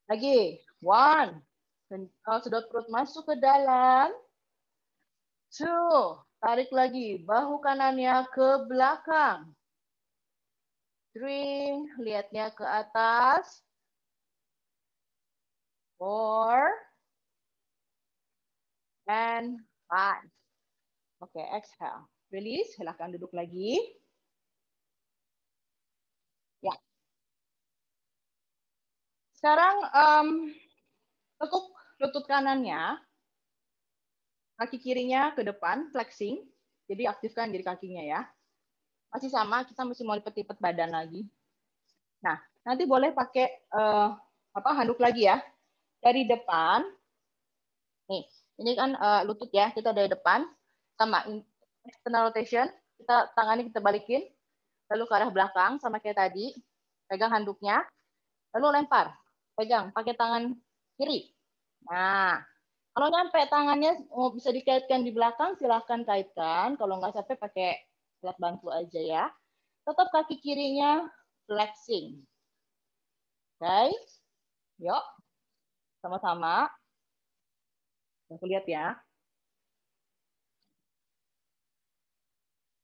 Lagi. 1. Sedot perut masuk ke dalam. 2. Tarik lagi bahu kanannya ke belakang. 3. Lihatnya ke atas. 4. And 5. Oke, exhale. Release. Silahkan duduk lagi. Ya. Sekarang tekuk lutut kanannya. Kaki kirinya ke depan, flexing. Jadi aktifkan jari kakinya ya. Masih sama, kita masih mau lipet-lipet badan lagi. Nah, nanti boleh pakai handuk lagi ya. Dari depan. Nih, ini kan lutut ya, kita dari depan. Sama external rotation, tangannya kita balikin. Lalu ke arah belakang, sama kayak tadi. Pegang handuknya. Lalu lempar. Pegang, pakai tangan kiri. Nah, kalau nyampe tangannya bisa dikaitkan di belakang, silahkan kaitkan. Kalau nggak sampai pakai alat bantu aja ya. Tetap kaki kirinya flexing. Oke, yuk. Sama-sama. Aku lihat ya.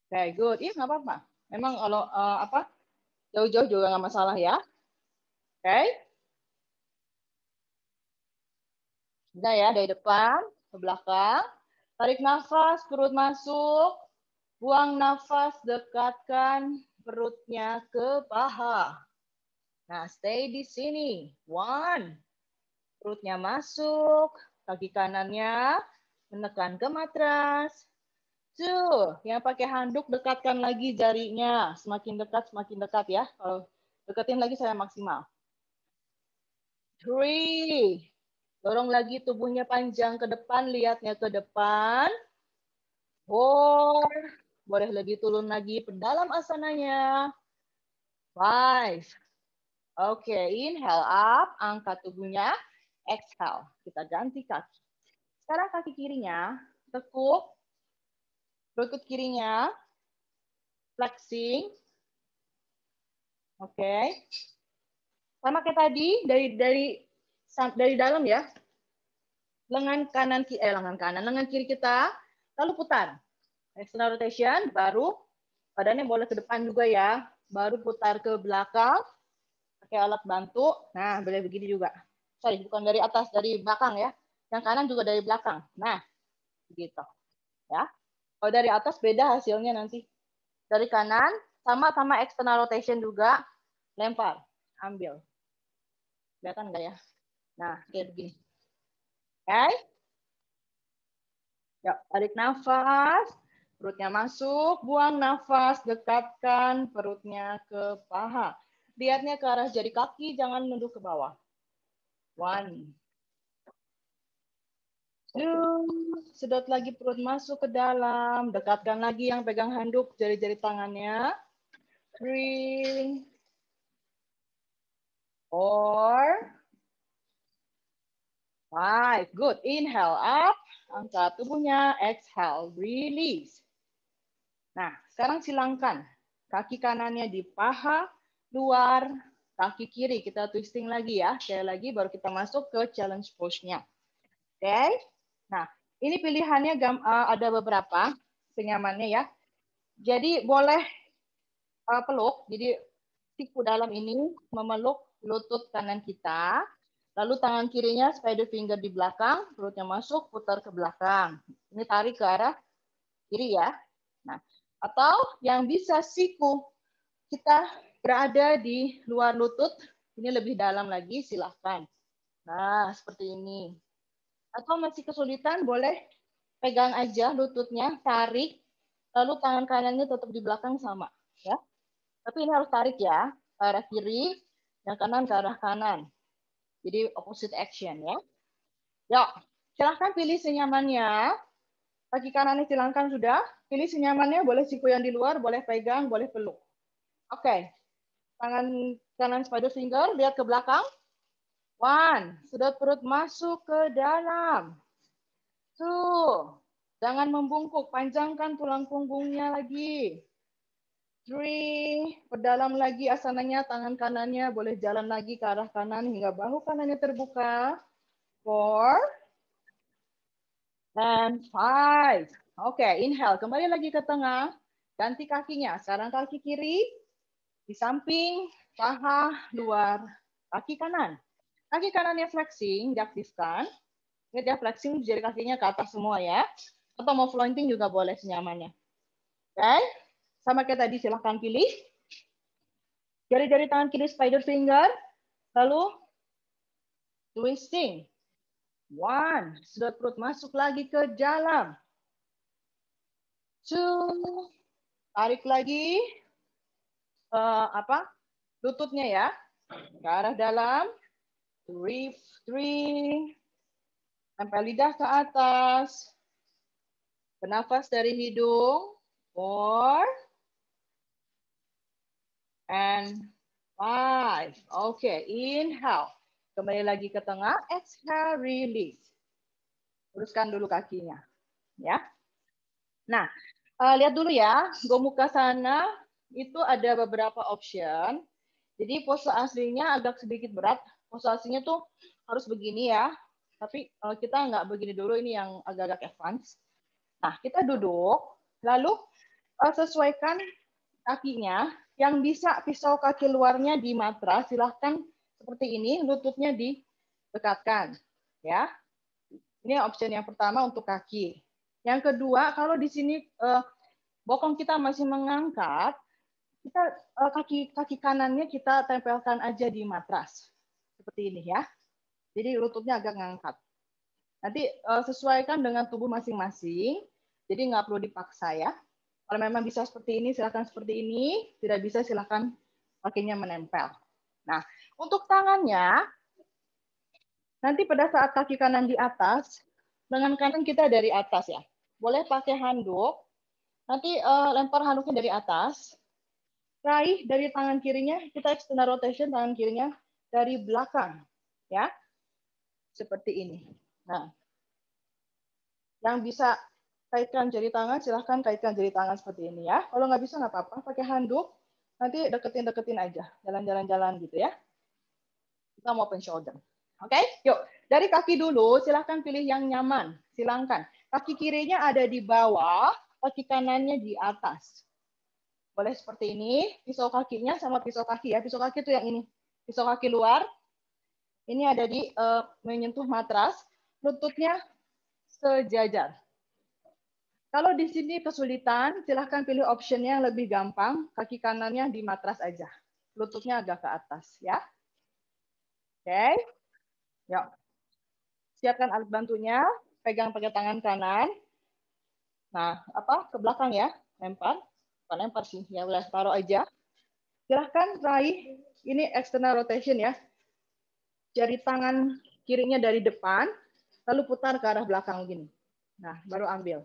Oke, good. Iya, nggak apa-apa. Memang kalau jauh-jauh juga nggak masalah ya. Oke. Udah ya, dari depan ke belakang. Tarik nafas, perut masuk. Buang nafas, dekatkan perutnya ke paha. Nah, stay di sini. 1. Perutnya masuk, kaki kanannya menekan ke matras. 2. Yang pakai handuk dekatkan lagi jarinya. Semakin dekat ya. Kalau deketin lagi saya maksimal. 3. Dorong lagi tubuhnya panjang ke depan, lihatnya ke depan. 4. Boleh lebih turun lagi ke dalam asananya. 5. Oke, inhale up, angkat tubuhnya. Exhale, kita ganti kaki. Sekarang kaki kirinya, tekuk. Lutut kirinya, flexing. Oke. Sama kayak tadi, dari dalam ya. Lengan kiri kita, lalu putar. External rotation, baru badannya boleh ke depan juga ya. Baru putar ke belakang, pakai alat bantu. Nah, boleh begini juga. Sorry, bukan dari atas, dari belakang ya. Yang kanan juga dari belakang. Nah, gitu. Ya. Kalau dari atas beda hasilnya nanti. Dari kanan, sama-sama external rotation juga. Lempar, ambil. Kelihatan nggak ya? Nah, kayak begini. Oke. Yuk, tarik nafas. Perutnya masuk, buang nafas, dekatkan perutnya ke paha. Lihatnya ke arah jari kaki, jangan nunduk ke bawah. 1. 2. Sedot lagi perut masuk ke dalam. Dekatkan lagi yang pegang handuk, jari-jari tangannya. 3. 4. 5. Good. Inhale up. Angkat tubuhnya. Exhale. Release. Nah, sekarang silangkan. Kaki kanannya di paha, luar, kaki kiri. Kita twisting lagi ya. Sekali lagi baru kita masuk ke challenge pose-nya. Oke. Nah, ini pilihannya ada beberapa senyamannya ya. Jadi boleh peluk. Jadi siku dalam ini memeluk lutut kanan kita. Lalu tangan kirinya spider finger di belakang, perutnya masuk, putar ke belakang. Ini tarik ke arah kiri ya. Nah, atau yang bisa siku kita berada di luar lutut, ini lebih dalam lagi, silahkan. Nah, seperti ini. Atau masih kesulitan, boleh pegang aja lututnya, tarik, lalu tangan kanannya tetap di belakang sama. Ya. Tapi ini harus tarik ya, ke arah kiri, yang kanan ke arah kanan. Jadi opposite action ya. Yuk, silahkan pilih senyamannya. Kaki kanannya silahkan sudah. Pilih senyamannya, boleh siku yang di luar, boleh pegang, boleh peluk. Oke, tangan kanan spider finger, lihat ke belakang. 1. Sedot perut masuk ke dalam. 2. Jangan membungkuk, panjangkan tulang punggungnya lagi. 3. Perdalam lagi asananya, tangan kanannya boleh jalan lagi ke arah kanan hingga bahu kanannya terbuka. 4. And 5. Oke, inhale. Kembali lagi ke tengah. Ganti kakinya. Sekarang kaki kiri. Di samping, paha, luar. Kaki kanan. Kaki kanannya flexing, diaktifkan. Dia flexing, jari kakinya ke atas semua ya. Atau mau floating juga boleh senyamannya. Oke. Sama kayak tadi, silahkan pilih. Jari-jari tangan kiri spider finger. Lalu twisting. 1. Sedot perut masuk lagi ke dalam. 2. Tarik lagi lututnya ya ke arah dalam. 3. Sampai lidah ke atas. Bernafas dari hidung. 4. And 5. Oke, inhale. Kembali lagi ke tengah. Exhale, release. Luruskan dulu kakinya. Ya. Nah, lihat dulu ya. Gomukasana itu ada beberapa option. Jadi pose aslinya agak sedikit berat. Posisinya tuh harus begini ya. Tapi kita nggak begini dulu, ini yang agak-agak advance. Nah, kita duduk, lalu sesuaikan kakinya. Yang bisa pisau kaki luarnya di matras, silahkan seperti ini, lututnya didekatkan. Ya, ini opsi yang pertama untuk kaki. Yang kedua, kalau di sini bokong kita masih mengangkat, kita kaki kanannya kita tempelkan aja di matras. Seperti ini ya. Jadi lututnya agak ngangkat. Nanti sesuaikan dengan tubuh masing-masing. Jadi nggak perlu dipaksa ya. Kalau memang bisa seperti ini, silakan seperti ini. Tidak bisa, silakan kakinya menempel. Nah, untuk tangannya, nanti pada saat kaki kanan di atas, lengan kanan kita dari atas ya. Boleh pakai handuk. Nanti lempar handuknya dari atas. Raih dari tangan kirinya, kita external rotation tangan kirinya dari belakang. Ya, seperti ini. Nah, yang bisa kaitkan jari tangan, silahkan kaitkan jari tangan seperti ini ya. Kalau nggak bisa nggak apa-apa, pakai handuk, nanti deketin aja, jalan-jalan gitu ya. Kita mau open shoulder. Oke, yuk. Dari kaki dulu, silahkan pilih yang nyaman. Silahkan. Kaki kirinya ada di bawah, kaki kanannya di atas. Boleh seperti ini, pisau kakinya sama pisau kaki ya. Pisau kaki itu yang ini. Pisau kaki luar, ini ada di menyentuh matras, lututnya sejajar. Kalau di sini kesulitan, silahkan pilih optionnya yang lebih gampang. Kaki kanannya di matras aja. Lututnya agak ke atas ya. Oke. Yuk. Siapkan alat bantunya. Pegang pakai tangan kanan. Nah, ke belakang ya. Lempar. Bukan lempar sih. Ya boleh taruh aja. Silahkan raih. Ini external rotation ya. Jari tangan kirinya dari depan. Lalu putar ke arah belakang gini. Nah, baru ambil.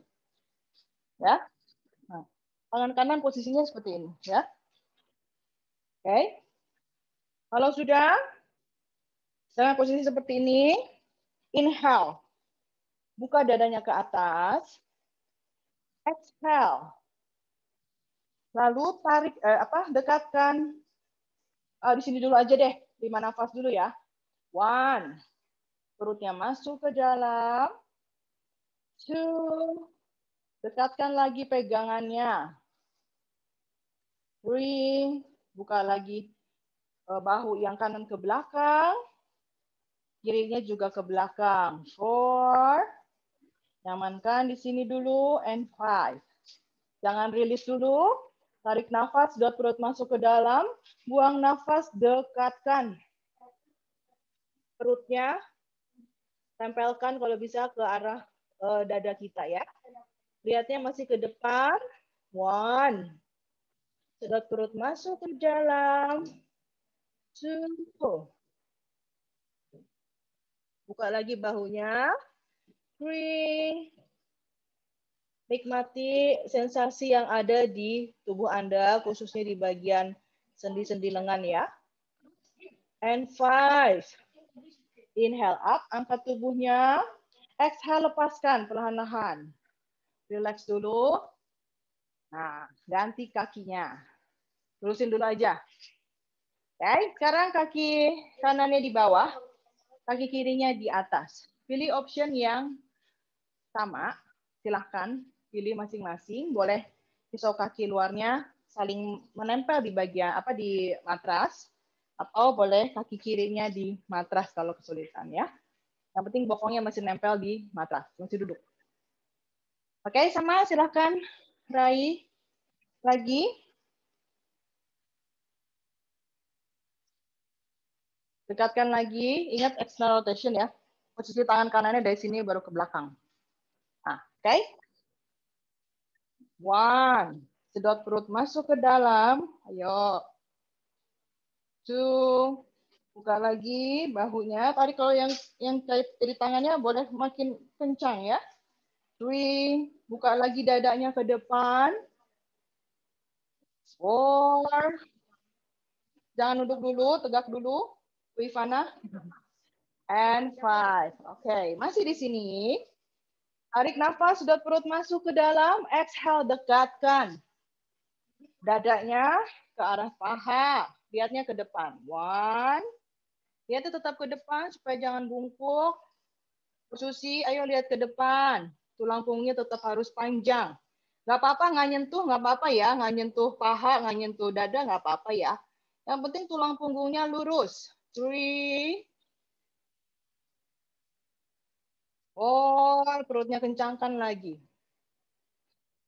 Ya. Nah, tangan kanan posisinya seperti ini ya. Oke. Kalau sudah dengan posisi seperti ini, inhale. Buka dadanya ke atas. Exhale. Lalu tarik dekatkan di sini dulu aja deh. 5 nafas dulu ya. 1. Perutnya masuk ke dalam. 2. Dekatkan lagi pegangannya. 3. Buka lagi bahu yang kanan ke belakang. Kirinya juga ke belakang. 4. Nyamankan di sini dulu. And 5. Jangan rilis dulu. Tarik nafas, sedot perut masuk ke dalam. Buang nafas, dekatkan perutnya. Tempelkan kalau bisa ke arah dada kita ya. Lihatnya masih ke depan. 1. Sedot perut masuk ke dalam. 2. Buka lagi bahunya. 3. Nikmati sensasi yang ada di tubuh Anda, khususnya di bagian sendi-sendi lengan ya. And 5. Inhale up, angkat tubuhnya. Exhale, lepaskan perlahan-lahan. Relax dulu. Nah, ganti kakinya. Terusin dulu aja. Oke, sekarang kaki kanannya di bawah, kaki kirinya di atas. Pilih option yang sama. Silahkan pilih masing-masing. Boleh pisau kaki luarnya saling menempel di bagian di matras, atau boleh kaki kirinya di matras kalau kesulitan ya. Yang penting bokongnya masih nempel di matras, masih duduk. Oke, sama silahkan raih lagi. Dekatkan lagi, ingat external rotation ya. Posisi tangan kanannya dari sini baru ke belakang. Nah, oke. 1. Sedot perut masuk ke dalam. Ayo. 2. Buka lagi bahunya. Tarik kalau yang kait di tangannya boleh makin kencang ya. 3. Buka lagi dadanya ke depan. 4. Jangan duduk dulu, tegak dulu. Wifana. And 5. Oke, masih di sini. Tarik nafas, sedot perut masuk ke dalam. Exhale, dekatkan dadanya ke arah paha. Lihatnya ke depan. 1. Lihat tetap ke depan supaya jangan bungkuk. Bu Susi, ayo lihat ke depan. Tulang punggungnya tetap harus panjang. Nggak apa-apa, nggak nyentuh, nggak apa-apa ya. Nggak nyentuh paha, nggak nyentuh dada, nggak apa-apa ya. Yang penting tulang punggungnya lurus. 3, 4, perutnya kencangkan lagi.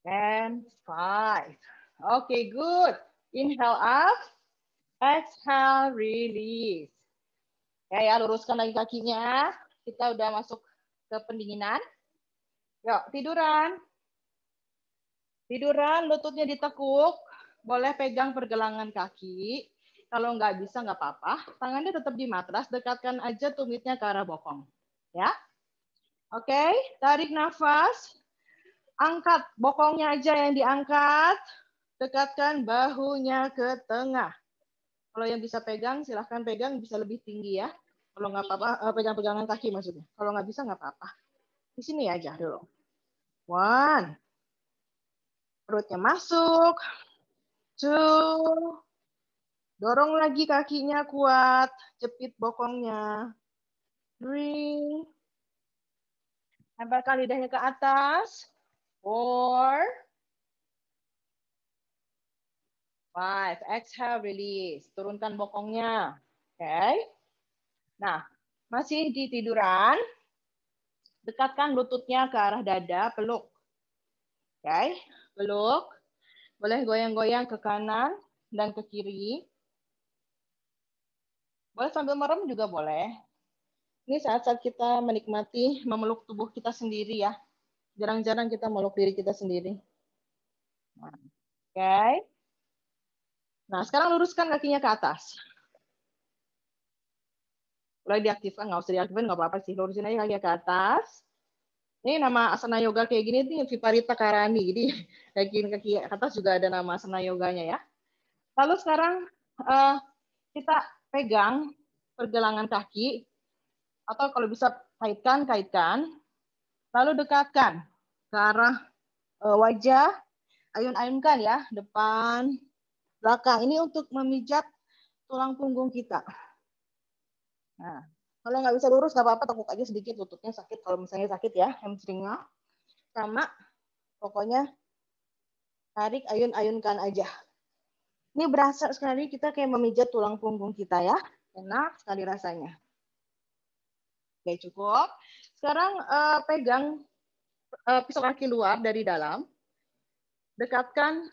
And 5. Okay, good. Inhale up, exhale, release. Ya, luruskan lagi kakinya. Kita udah masuk ke pendinginan. Yuk, tiduran. Tiduran, lututnya ditekuk. Boleh pegang pergelangan kaki. Kalau nggak bisa, nggak apa-apa. Tangannya tetap di matras. Dekatkan aja tumitnya ke arah bokong. Ya, oke. Tarik nafas. Angkat bokongnya aja yang diangkat. Dekatkan bahunya ke tengah. Kalau yang bisa pegang, silahkan pegang. Bisa lebih tinggi ya. Kalau nggak apa-apa, pegang-pegangan kaki maksudnya. Kalau nggak bisa, nggak apa-apa. Di sini aja dulu. 1. Perutnya masuk. 2. Dorong lagi kakinya kuat. Jepit bokongnya. 3. Tempelkan lidahnya ke atas. 4. 5. Exhale, release. Turunkan bokongnya. Oke. Nah, masih di tiduran. Dekatkan lututnya ke arah dada, peluk. Oke, peluk. Boleh goyang-goyang ke kanan dan ke kiri. Boleh sambil merem juga boleh. Ini saat-saat kita menikmati memeluk tubuh kita sendiri ya. Jarang-jarang kita meluk diri kita sendiri. Oke. Nah, sekarang luruskan kakinya ke atas. Boleh diaktifkan, nggak usah diaktifkan, nggak apa-apa sih. Lurusin aja kakinya ke atas. Ini nama asana yoga kayak gini nih Viparita Karani. Jadi kaki atas juga ada nama asana yoganya ya. Lalu sekarang kita pegang pergelangan kaki atau kalau bisa kaitkan, lalu dekatkan ke arah wajah, ayun-ayunkan ya, depan, belakang. Ini untuk memijat tulang punggung kita. Nah, kalau nggak bisa lurus nggak apa-apa, tekuk aja sedikit, lututnya sakit. Kalau misalnya sakit ya, hamstringnya. Sama, pokoknya tarik, ayun-ayunkan aja. Ini berasa sekali kita kayak memijat tulang punggung kita ya. Enak sekali rasanya. Oke, cukup. Sekarang pegang pisau kaki luar dari dalam. Dekatkan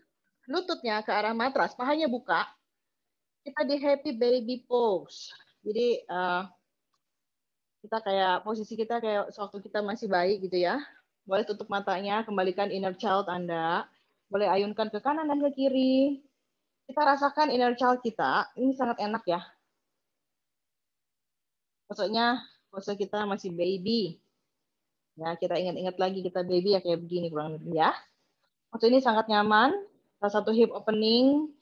lututnya ke arah matras, pahanya buka. Kita di happy baby pose. Jadi kita kayak posisi kita kayak waktu kita masih bayi gitu ya. Boleh tutup matanya, kembalikan inner child Anda. Boleh ayunkan ke kanan dan ke kiri. Kita rasakan inner child kita. Ini sangat enak ya. Maksudnya pose kita masih baby. Ya, kita ingat-ingat lagi kita baby ya kayak begini kurang lebih ya. Waktu ini sangat nyaman. Salah satu hip opening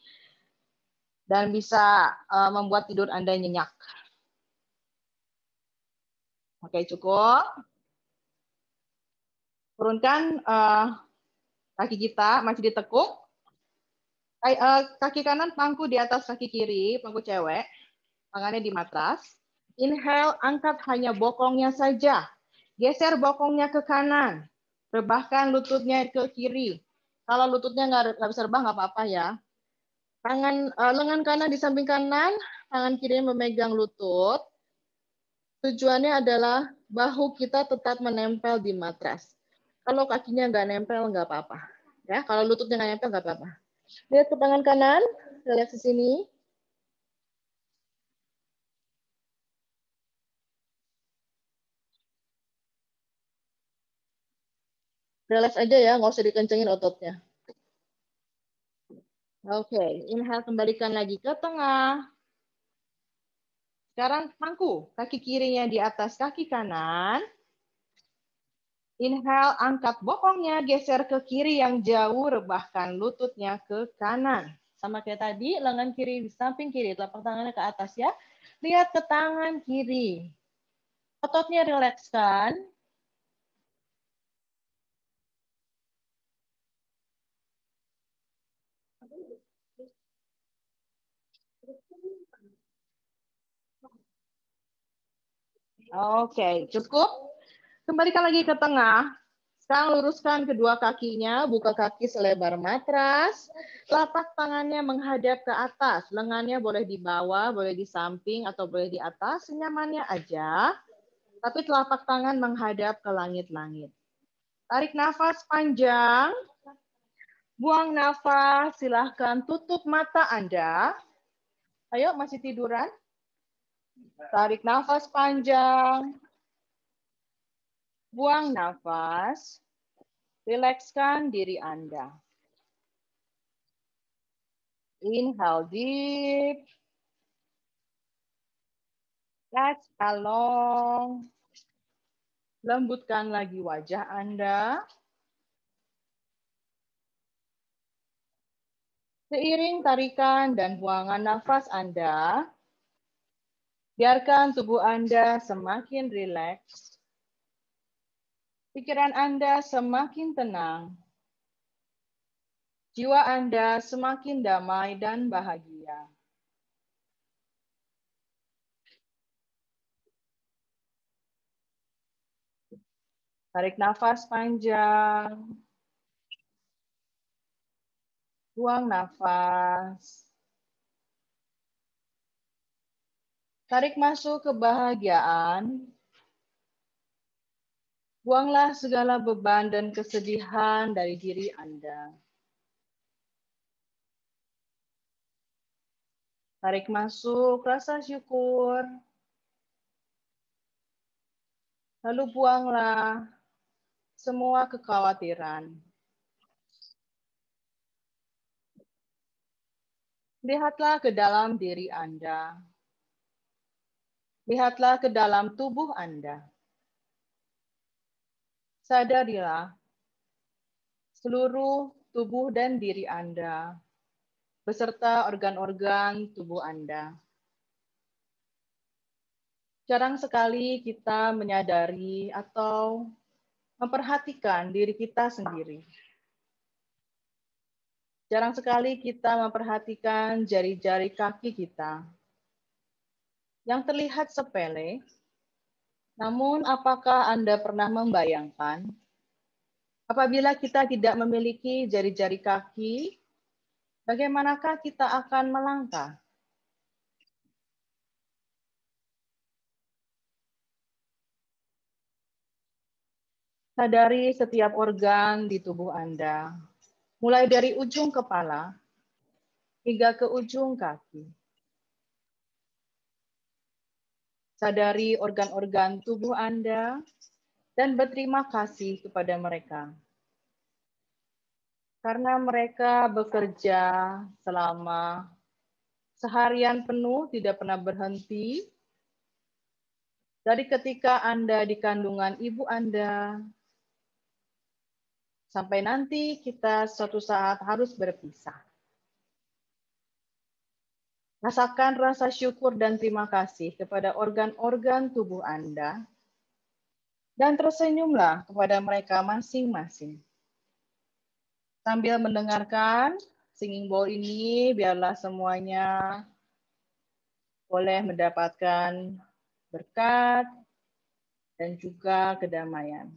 dan bisa membuat tidur Anda nyenyak. Oke, cukup. Turunkan kaki kita, masih ditekuk. Kaki kanan pangku di atas kaki kiri, pangku cewek. Tangannya di matras. Inhale, angkat hanya bokongnya saja. Geser bokongnya ke kanan. Rebahkan lututnya ke kiri. Kalau lututnya nggak bisa rebah, nggak apa-apa ya. Lengan kanan di samping kanan, tangan kiri memegang lutut. Tujuannya adalah bahu kita tetap menempel di matras. Kalau kakinya nggak nempel, nggak apa-apa. Ya, kalau lututnya nggak nempel, nggak apa-apa. Lihat ke tangan kanan, lihat ke sini. Relax aja ya, nggak usah dikencengin ototnya. Oke, inhale kembalikan lagi ke tengah. Sekarang pangku kaki kirinya di atas kaki kanan. Inhale, angkat bokongnya, geser ke kiri yang jauh, rebahkan lututnya ke kanan. Sama kayak tadi, lengan kiri di samping kiri, telapak tangannya ke atas ya. Lihat ke tangan kiri. Ototnya rilekskan. Oke, cukup. Kembalikan lagi ke tengah. Sekarang luruskan kedua kakinya, buka kaki selebar matras. Telapak tangannya menghadap ke atas. Lengannya boleh di bawah, boleh di samping, atau boleh di atas. Senyamannya aja. Tapi telapak tangan menghadap ke langit-langit. Tarik nafas panjang. Buang nafas. Silahkan tutup mata Anda. Ayo, masih tiduran? Tarik nafas panjang. Buang nafas. Rilekskan diri Anda. Inhale deep. Exhale long. Lembutkan lagi wajah Anda. Seiring tarikan dan buangan nafas Anda, biarkan tubuh Anda semakin rileks. Pikiran Anda semakin tenang. Jiwa Anda semakin damai dan bahagia. Tarik nafas panjang. Buang nafas. Tarik masuk kebahagiaan. Buanglah segala beban dan kesedihan dari diri Anda. Tarik masuk rasa syukur. Lalu buanglah semua kekhawatiran. Lihatlah ke dalam diri Anda. Lihatlah ke dalam tubuh Anda. Sadarilah seluruh tubuh dan diri Anda, beserta organ-organ tubuh Anda. Jarang sekali kita menyadari atau memperhatikan diri kita sendiri. Jarang sekali kita memperhatikan jari-jari kaki kita yang terlihat sepele. Namun, apakah Anda pernah membayangkan apabila kita tidak memiliki jari-jari kaki, bagaimanakah kita akan melangkah? Sadari setiap organ di tubuh Anda, mulai dari ujung kepala hingga ke ujung kaki. Sadari organ-organ tubuh Anda dan berterima kasih kepada mereka. Karena mereka bekerja selama seharian penuh, tidak pernah berhenti. Dari ketika Anda di kandungan ibu Anda, sampai nanti kita suatu saat harus berpisah. Rasakan rasa syukur dan terima kasih kepada organ-organ tubuh Anda, dan tersenyumlah kepada mereka masing-masing. Sambil mendengarkan singing bowl ini, biarlah semuanya boleh mendapatkan berkat dan juga kedamaian.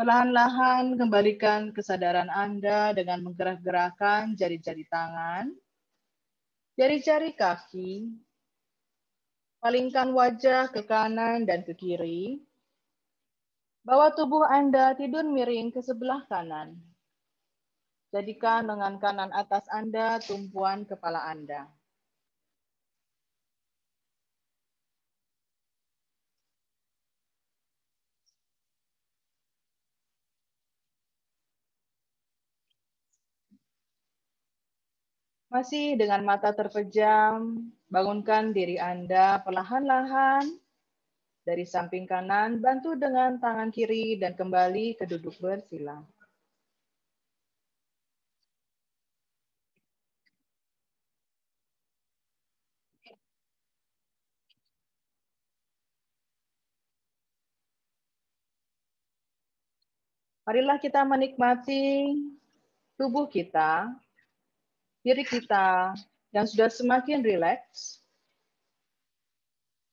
Perlahan-lahan kembalikan kesadaran Anda dengan menggerak-gerakkan jari-jari tangan, jari-jari kaki, palingkan wajah ke kanan dan ke kiri, bawa tubuh Anda tidur miring ke sebelah kanan. Jadikan lengan kanan atas Anda tumpuan kepala Anda. Masih dengan mata terpejam, bangunkan diri Anda perlahan-lahan dari samping kanan, bantu dengan tangan kiri dan kembali ke duduk bersila. Marilah kita menikmati tubuh kita, diri kita yang sudah semakin rileks,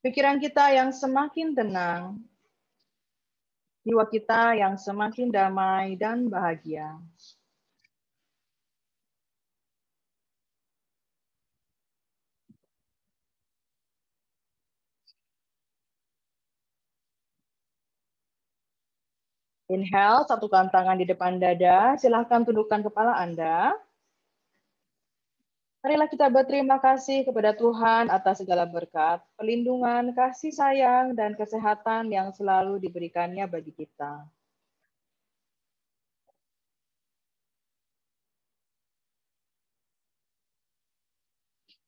pikiran kita yang semakin tenang, jiwa kita yang semakin damai dan bahagia. Inhale, satukan tangan di depan dada, silahkan tundukkan kepala Anda. Marilah kita berterima kasih kepada Tuhan atas segala berkat, perlindungan, kasih sayang, dan kesehatan yang selalu diberikannya bagi kita.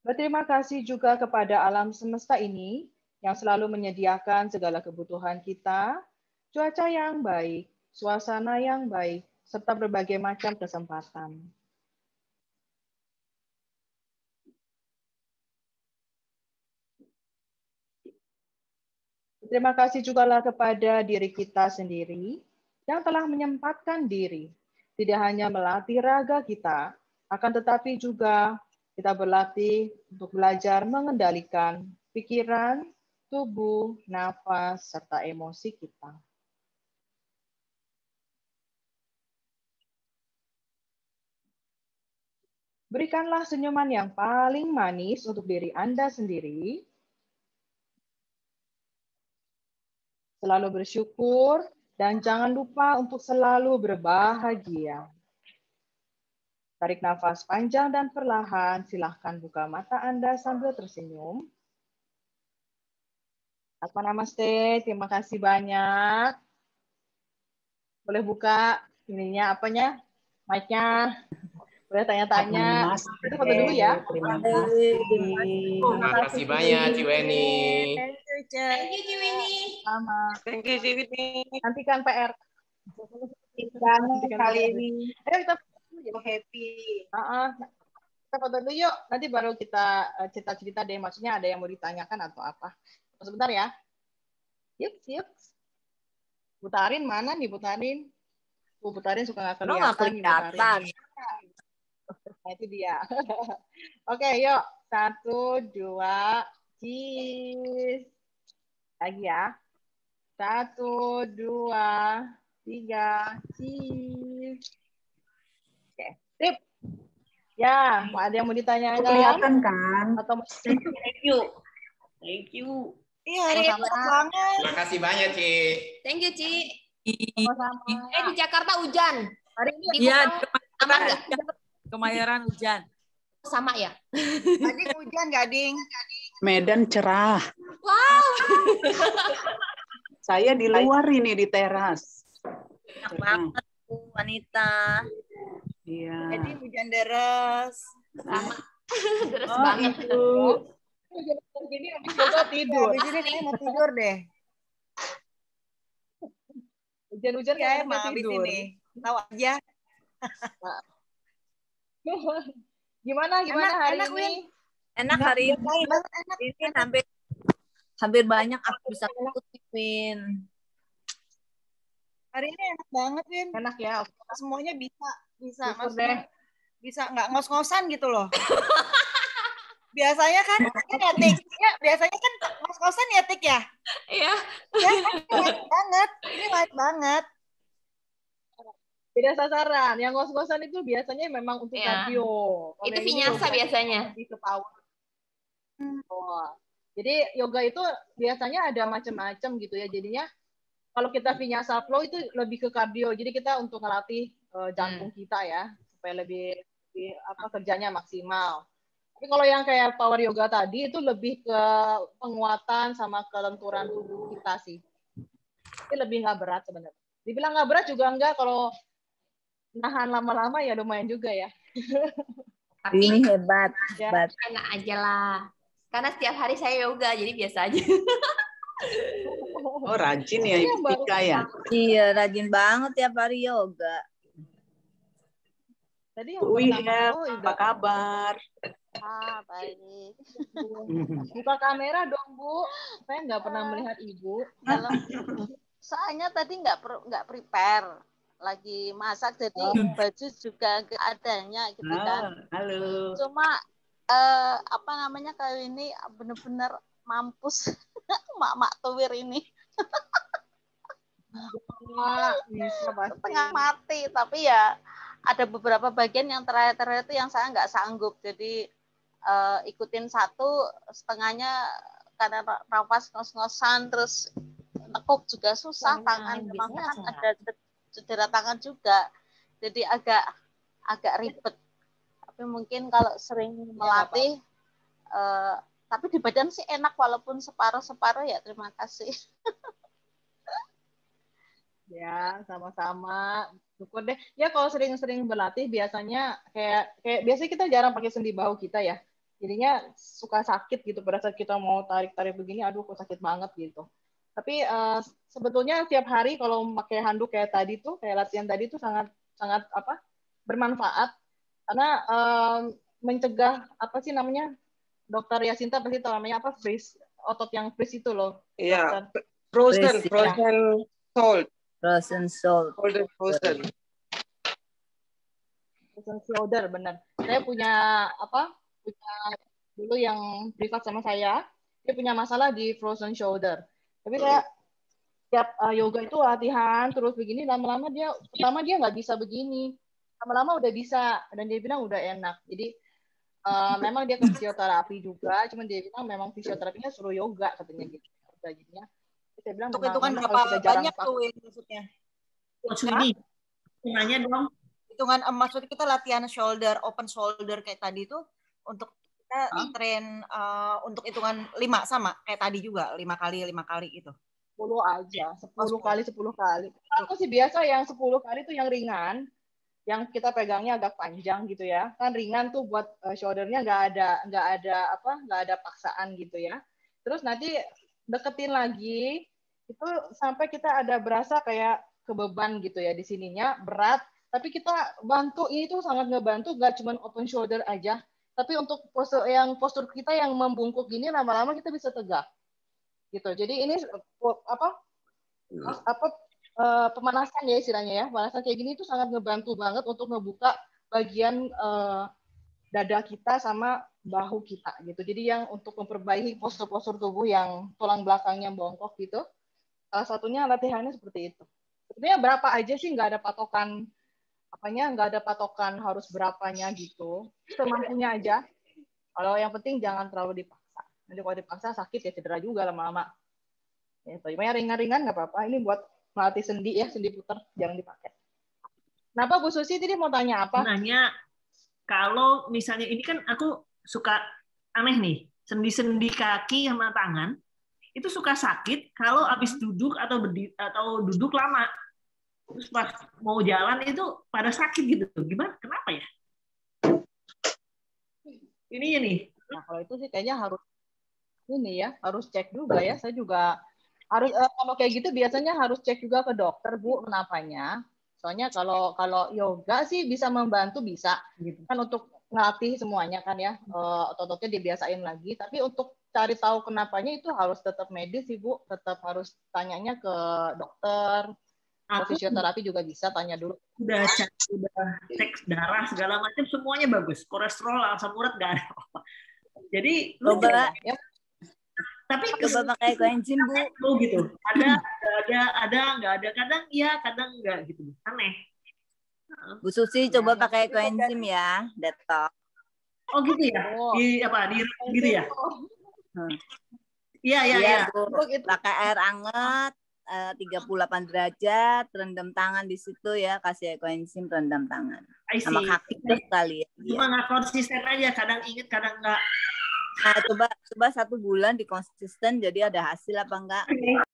Berterima kasih juga kepada alam semesta ini yang selalu menyediakan segala kebutuhan kita, cuaca yang baik, suasana yang baik, serta berbagai macam kesempatan. Terima kasih juga kepada diri kita sendiri yang telah menyempatkan diri, tidak hanya melatih raga kita, akan tetapi juga kita berlatih untuk belajar mengendalikan pikiran, tubuh, nafas, serta emosi kita. Berikanlah senyuman yang paling manis untuk diri Anda sendiri. Selalu bersyukur dan jangan lupa untuk selalu berbahagia. Tarik nafas panjang dan perlahan, silahkan buka mata Anda sambil tersenyum. Atma Namaste, terima kasih banyak. Boleh buka ininya, apanya, mic-nya. Boleh tanya-tanya. Kita foto dulu ya. Terima kasih. Terima kasih banyak, Ciweni. Thank you, Ciweni. Sama. Thank you, Ciweni. Nantikan PR. Kali ini. Ayo kita Happy. kita foto dulu yuk. Nanti baru kita cerita-cerita deh. Maksudnya ada yang mau ditanyakan atau apa. Sebentar ya. Yuk. Butarin mana nih Butarin? Butarin suka nggak kelihatan. Nah, itu dia. Oke, yuk. 1, 2, cheese. Lagi ya. 1, 2, 3, cheese. Oke, sip. Ya, ada yang mau ditanyakan? Kelihatan kan? Atau Thank you. Iya, hari ini banget. Terima kasih banyak, Ci. Thank you, Ci. sama-sama. Di Jakarta hujan. Hari ini Iya, aman nggak? Kemayoran hujan. Sama ya? Gading hujan, Gading. Medan cerah. Wow. Saya di luar ini di teras. Enak banget, Bu Wanita. Iya. Jadi hujan deras. Sama. Deras Oh, banget. itu. Gini habis coba tidur. Habis ini kayaknya mau tidur deh. Hujan-hujan Ya, kayak emang habis tidur. ini. Tahu aja. Gimana hari enak, ini? Win. Enak hari ini. Enak. Ini hampir banyak aku bisa ikutin. Hari ini enak banget, Win. Enak ya. Semuanya bisa Syukur maksudnya bisa nggak ngos-ngosan gitu loh. Biasanya kan Tik. Ya, biasanya kan ngos-ngosan ya, Tik ya. Iya. Ya, kan light banget. Ini light banget. Beda sasaran. Yang ngos-ngosan itu biasanya memang untuk Iya. kardio. Kalau Itu yang ini vinyasa yoga biasanya. lebih ke power. Oh. Jadi yoga itu biasanya ada macam-macam gitu ya. Jadinya kalau kita vinyasa flow itu lebih ke kardio. Jadi kita untuk ngelatih jantung kita ya supaya lebih kerjanya maksimal. Tapi kalau yang kayak power yoga tadi itu lebih ke penguatan sama kelenturan tubuh kita sih. Itu lebih nggak berat sebenarnya. Dibilang nggak berat juga enggak, kalau nahan lama-lama ya lumayan juga ya. Tapi Ini hebat, Ya. hebat. enak aja lah. Karena setiap hari saya yoga, jadi biasa aja. Oh, rajin ya Ini Ibu yang baru. Tika ya. Iya, rajin banget tiap hari yoga. Tadi yang Bu pertama Ihel, oh, apa kabar? Baik. buka kamera dong Bu. Saya nggak pernah melihat Ibu. Kalau soalnya tadi nggak prepare, lagi masak jadi baju juga nggak adanya gitu kan. Halo. Cuma apa namanya kali ini bener-bener mampus mak tuwir ini Bisa pasti. setengah mati, tapi ya ada beberapa bagian yang terakhir itu yang saya nggak sanggup, jadi ikutin satu setengahnya karena nafas ngos-ngosan, terus nekuk juga susah, tangan kemakan ada cedera tangan juga, jadi agak ribet. Tapi mungkin kalau sering melatih tapi di badan sih enak walaupun separuh-separuh ya, terima kasih. Ya, sama-sama. Syukur deh. Ya kalau sering-sering berlatih biasanya kayak biasanya kita jarang pakai sendi bahu kita ya. Jadinya suka sakit gitu pada saat kita mau tarik-tarik begini, aduh kok sakit banget gitu. Tapi sebetulnya tiap hari kalau pakai handuk kayak tadi tuh, kayak latihan tadi tuh sangat sangat bermanfaat karena mencegah apa sih namanya? Dokter Yasinta pasti tahu namanya apa, freeze, otot yang freeze itu loh. Iya, Dokter. frozen shoulder. Frozen soul. Frozen. Frozen shoulder, benar. Saya punya dulu yang privat sama saya, dia punya masalah di frozen shoulder. Tapi saya tiap yoga itu latihan terus begini, lama-lama pertama dia nggak bisa begini, lama-lama udah bisa, dan dia bilang udah enak. Jadi memang dia ke fisioterapi juga, cuman dia bilang memang fisioterapinya suruh yoga katanya gitu. Jadinya saya bilang Hitungan memang berapa kalau sudah jarang banyak tuh maksudnya? Ini nanya dong. Hitungan maksudnya kita latihan shoulder, open shoulder kayak tadi tuh untuk kita train untuk hitungan 5 sama kayak tadi juga 5 kali gitu. 10 aja, 10 kali. Aku sih biasa yang 10 kali tuh yang ringan, yang kita pegangnya agak panjang gitu ya. Kan ringan tuh buat shouldernya nggak ada paksaan gitu ya. Terus nanti deketin lagi itu sampai kita ada berasa kayak kebeban gitu ya di sininya berat, tapi kita bantu, ini tuh sangat ngebantu, nggak cuma open shoulder aja, tapi untuk postur kita yang membungkuk gini lama-lama kita bisa tegak gitu. Jadi ini pemanasan ya istilahnya ya, pemanasan kayak gini tuh sangat ngebantu banget untuk ngebuka bagian dada kita sama bahu kita gitu. Jadi yang untuk memperbaiki postur-postur tubuh yang tulang belakangnya bongkok gitu, salah satunya latihannya seperti itu. Sebenarnya berapa aja sih, nggak ada patokan nggak ada patokan harus berapanya gitu, semampunya aja. Kalau yang penting jangan terlalu dipaksa. Nanti kalau dipaksa sakit ya, cedera juga lama-lama. Ya, yang ringan-ringan nggak apa-apa. Ini buat melatih sendi ya, sendi putar jangan dipakai. Kenapa Bu Susi tadi mau tanya apa? Nanya kalau misalnya ini kan aku suka aneh nih, sendi-sendi kaki sama tangan itu suka sakit kalau habis duduk atau berdiri atau duduk lama. Terus pas mau jalan itu pada sakit gitu. Gimana? Kenapa ya? Ini nih. Nah, kalau itu sih kayaknya harus cek juga ya. Saya juga harus kalau kayak gitu biasanya harus cek juga ke dokter Bu, kenapanya. Soalnya kalau yoga sih bisa membantu, bisa kan untuk ngelatih semuanya kan ya, otot-ototnya dibiasain lagi. Tapi untuk cari tahu kenapanya itu harus tetap medis sih Bu, tetap harus tanyanya ke dokter. Fisioterapi juga bisa, tanya dulu. Udah cek darah segala macam semuanya bagus, kolesterol, asam urat nggak ada apa. Jadi Coba ya. Tapi coba pakai coenzim Bu. Gitu. Ada nggak ada, kadang iya kadang nggak gitu, aneh. Bu Susi coba pakai coenzim ya, detox. Oh gitu ya? Di apa? Di gitu ya? Iya, iya, iya. Bu. Pakai air hangat 38 derajat, rendam tangan di situ ya, kasih coenzim rendam tangan. Sama kaki terus kali ya. Cuma nggak konsisten aja, kadang inget, kadang nggak. Nah, coba 1 bulan dikonsisten, jadi ada hasil apa enggak?